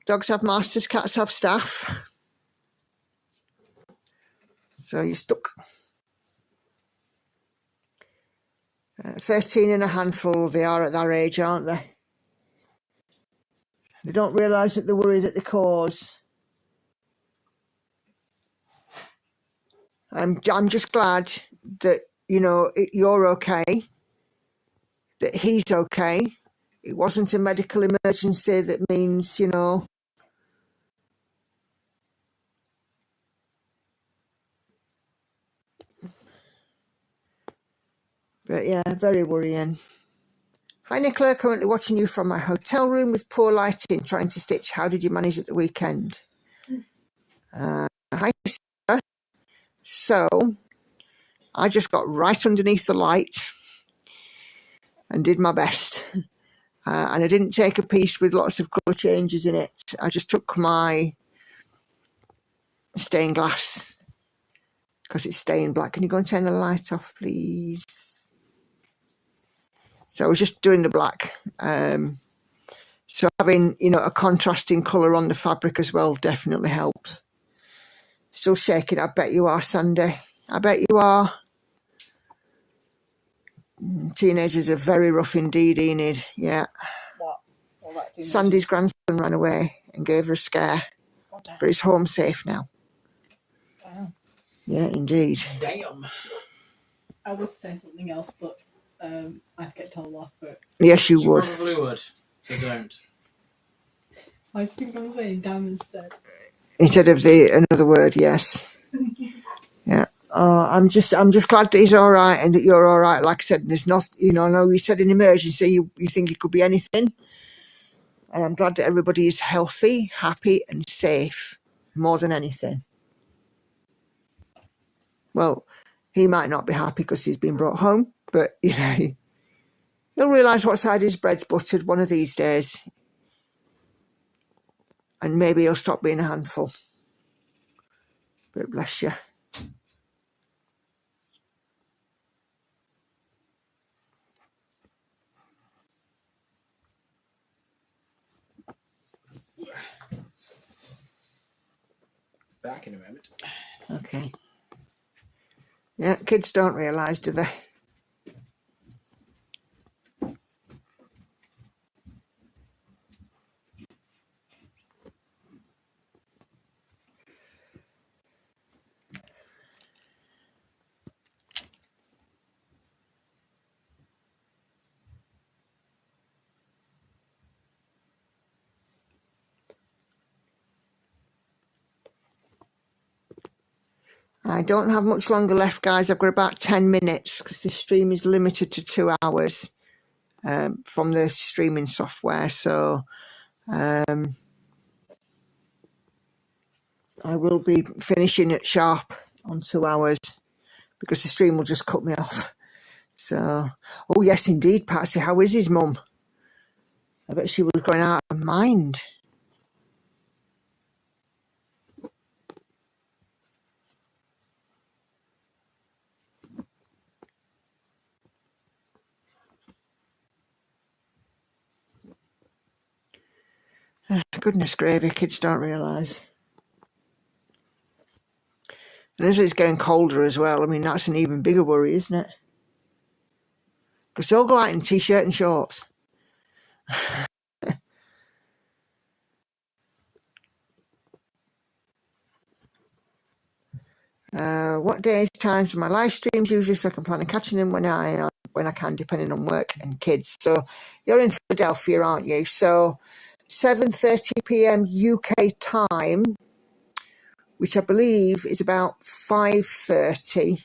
Dogs have masters, cats have staff. So you're stuck. 13 and a handful, they are at their age, aren't they? They don't realise that the worry that they cause. I'm just glad that, you're okay, that he's okay. It wasn't a medical emergency that means, But yeah, very worrying. Hi, Nicola, currently watching you from my hotel room with poor lighting, trying to stitch. How did you manage at the weekend? Hi, Sarah. So, I just got right underneath the light and did my best. And I didn't take a piece with lots of colour changes in it. I just took my stained glass because it's stained black. Can you go and turn the light off, please? So I was just doing the black. So having, a contrasting colour on the fabric as well definitely helps. Still shaking, I bet you are, Sandy. I bet you are. Teenagers are very rough indeed, Enid. Yeah. What? Sandy's grandson ran away and gave her a scare. damn. but it's home safe now. Damn. Yeah, indeed. Damn. I would say something else, but I'd get told off for it. Yes, you You would. probably would. So don't. I think I'm saying damn instead. Instead of another word, yes. Yeah. I'm just glad that he's all right and that you're all right. Like I said, there's not, I know you said an emergency, you think it could be anything. And I'm glad that everybody is healthy, happy and safe more than anything. Well, he might not be happy because he's been brought home, but, he'll realise what side his bread's buttered one of these days. And maybe he'll stop being a handful. But bless you. Back in a moment. Okay. Yeah, kids don't realise, do they? I don't have much longer left, guys. I've got about 10 minutes because the stream is limited to 2 hours from the streaming software. So I will be finishing at sharp on 2 hours because the stream will just cut me off. So, oh yes, indeed, Patsy. How is his mum? I bet she was going out of her mind. Goodness gravy, kids don't realise. And as it's getting colder as well, I mean, that's an even bigger worry, isn't it? Because they'll go out in t-shirt and shorts. What days, times for my live streams usually, so I can plan on catching them when I can, depending on work and kids. So you're in Philadelphia, aren't you? So 7:30 p.m. UK time, which I believe is about 2:30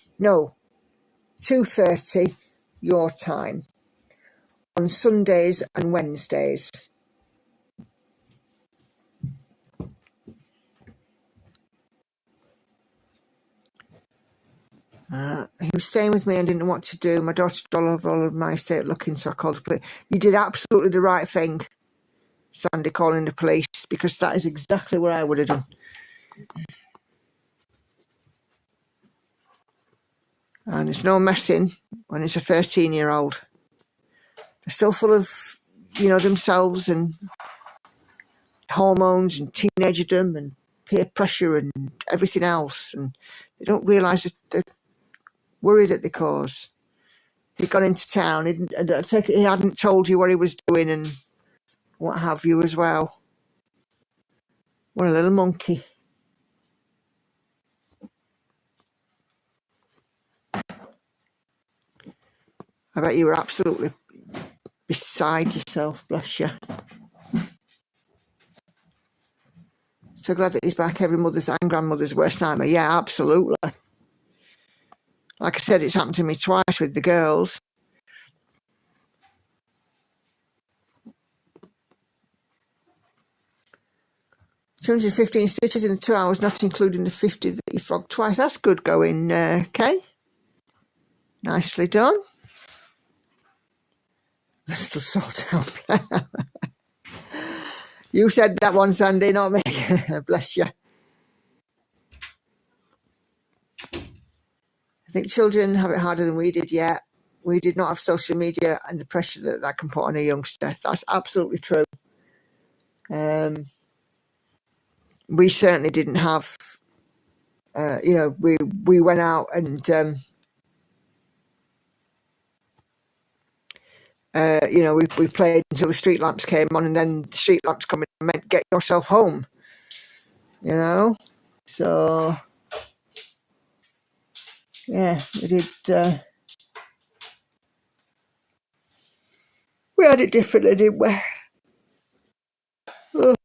your time on Sundays and Wednesdays. He was staying with me and didn't know what to do. My daughter all over my estate looking, so I called the police. You did absolutely the right thing, Sandy, calling the police, because that is exactly what I would have done. And it's no messing when it's a 13-year-old. They're still full of, themselves and hormones and teenagerdom and peer pressure and everything else. And they don't realise the worry that they cause. He'd gone into town. I take it he hadn't told you what he was doing and what have you as well. What a little monkey. I bet you were absolutely beside yourself, bless you. So glad that he's back. Every mother's and grandmother's worst nightmare. Yeah, absolutely. Like I said, it's happened to me twice with the girls. $215 stitches in 2 hours, not including the 50 that you frogged twice. That's good going, Kay. Nicely done. Little sort out. You said that one, Sandy, not me. Bless you. I think children have it harder than we did yet. We did not have social media and the pressure that can put on a youngster. That's absolutely true. We certainly didn't have, we went out and, we played until the street lamps came on, and then the street lamps coming meant get yourself home. you know. So yeah, we did. We had it differently, didn't we? Oh,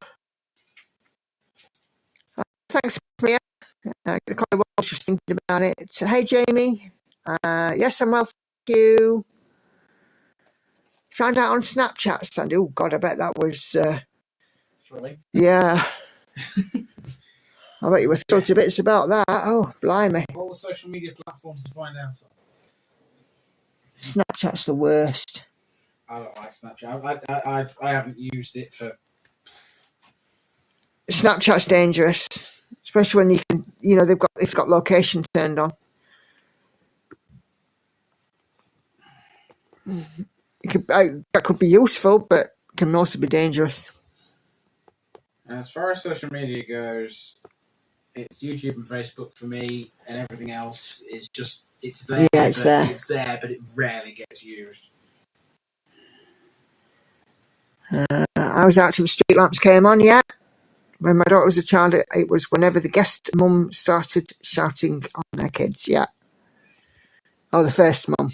thanks, Mia. I'm gonna call you while she's thinking about it. Hey, Jamie. Yes, I'm well. Thank you. Found out on Snapchat, Sandy. Oh God, I bet that was. Thrilling. Yeah. I bet you were thrilled to bits about that. Oh, blimey. All the social media platforms to find out. Snapchat's the worst. I don't like Snapchat. I haven't used it for. Snapchat's dangerous, especially when you can, they've got location turned on. That could be useful, but can also be dangerous. As far as social media goes, it's YouTube and Facebook for me, and everything else is just it's there. Yeah, it's there. It's there, but it rarely gets used. I was out till the street lamps came on. Yeah, when my daughter was a child, it was whenever the guest mum started shouting on their kids. Yeah, oh, the first mum.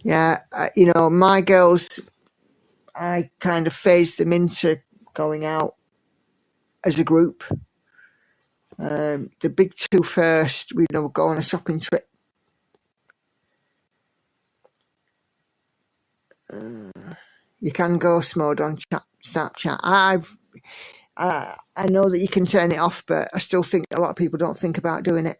Yeah, my girls, I kind of phased them into going out as a group. The big two first, we would go on a shopping trip. You can ghost mode on Snapchat. I know that you can turn it off, but I still think a lot of people don't think about doing it.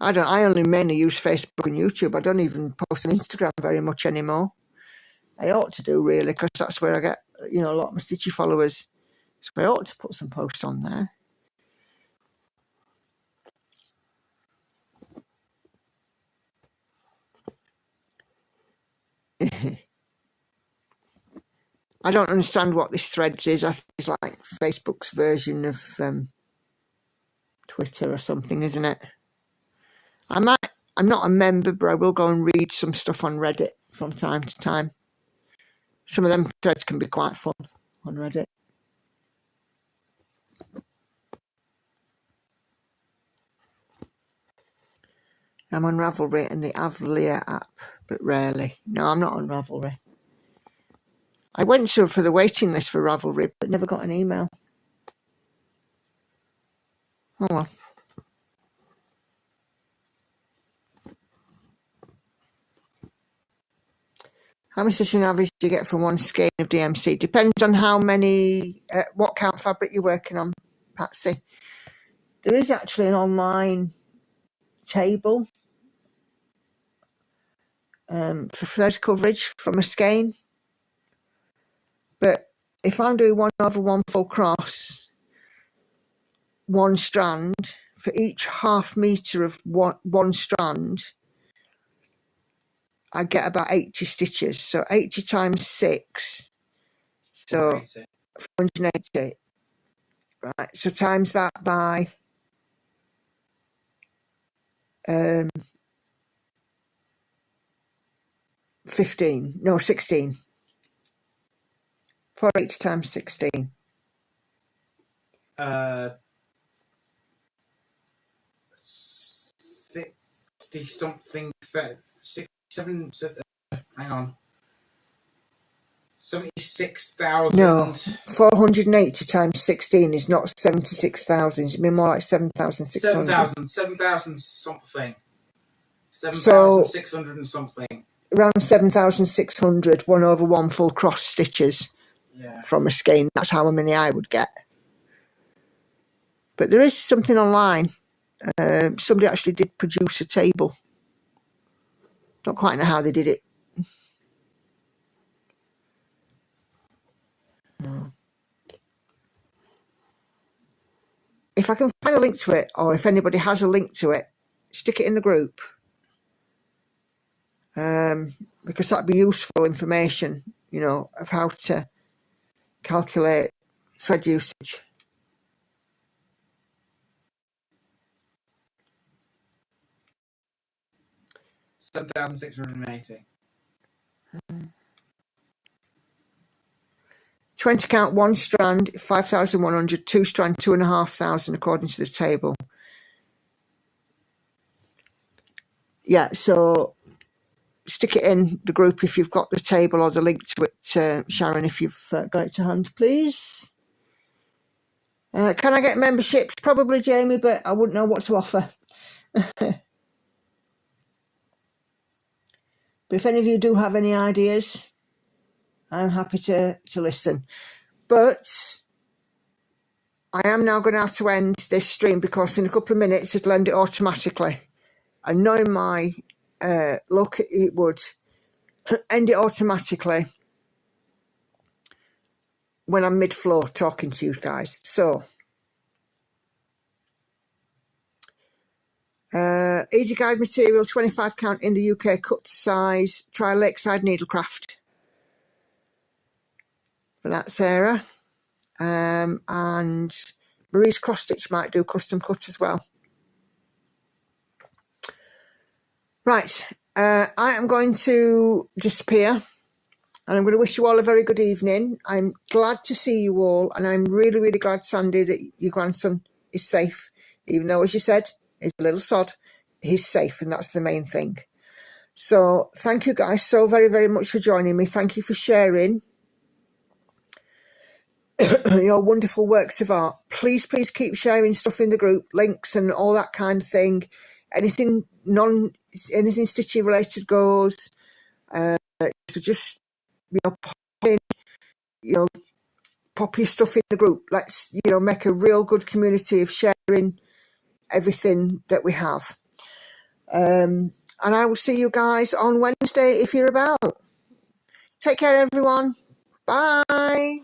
I only mainly use Facebook and YouTube. I don't even post on Instagram very much anymore. I ought to do, really, because that's where I get, a lot of my Stitchy followers. So I ought to put some posts on there. I don't understand what this Threads is. I think it's like Facebook's version of Twitter or something, isn't it? I'm not a member, but I will go and read some stuff on Reddit from time to time. Some of them threads can be quite fun on Reddit. I'm on Ravelry and the Avlia app, but rarely. No, I'm not on Ravelry. I went for the waiting list for Ravelry, but never got an email. Oh well. How many session average do you get from one skein of DMC? Depends on how many, what count fabric you're working on, Patsy. There is actually an online table for thread coverage from a skein. But if I'm doing 1/1 full cross, one strand, for each half metre of one strand, I get about 80 stitches. So 80 times 6, so 480. Right, so times that by 16. 480 times 16. 60 something, 67. Hang on. 76,000. No, 480 times 16 is not 76,000. It'd be more like 7,600. 7,000 something. 7,600 and something. Around 7,600 1/1 full cross stitches from a skein. That's how many I would get. But there is something online. Somebody actually did produce a table. Don't quite know how they did it. If I can find a link to it, or if anybody has a link to it, stick it in the group. Because that'd be useful information, of how to calculate thread usage. $7,680. 20 count, 1 strand, 5,100, 2 strand, 2,500 according to the table. Yeah, so stick it in the group if you've got the table or the link to it, Sharon, if you've got it to hand, please. Can I get memberships? Probably, Jamie, but I wouldn't know what to offer. But if any of you do have any ideas, I'm happy to listen. But I am now going to have to end this stream because in a couple of minutes it'll end it automatically. And knowing my luck, it would end it automatically when I'm mid-flow talking to you guys. So, easy guide material, 25 count in the UK, cut to size. Try Lakeside Needlecraft for that, Sarah. And Marie's Cross Stitch might do custom cut as well. Right, I am going to disappear and I'm going to wish you all a very good evening. I'm glad to see you all, and I'm really, really glad, Sandy, that your grandson is safe, even though, as you said, he's a little sod. He's safe, and that's the main thing. So thank you guys so very, very much for joining me. Thank you for sharing your wonderful works of art. Please, please keep sharing stuff in the group, links and all that kind of thing. Anything stitching related goes. So just, pop your stuff in the group. Let's, make a real good community of sharing everything that we have. And I will see you guys on Wednesday if you're about. Take care, everyone. Bye.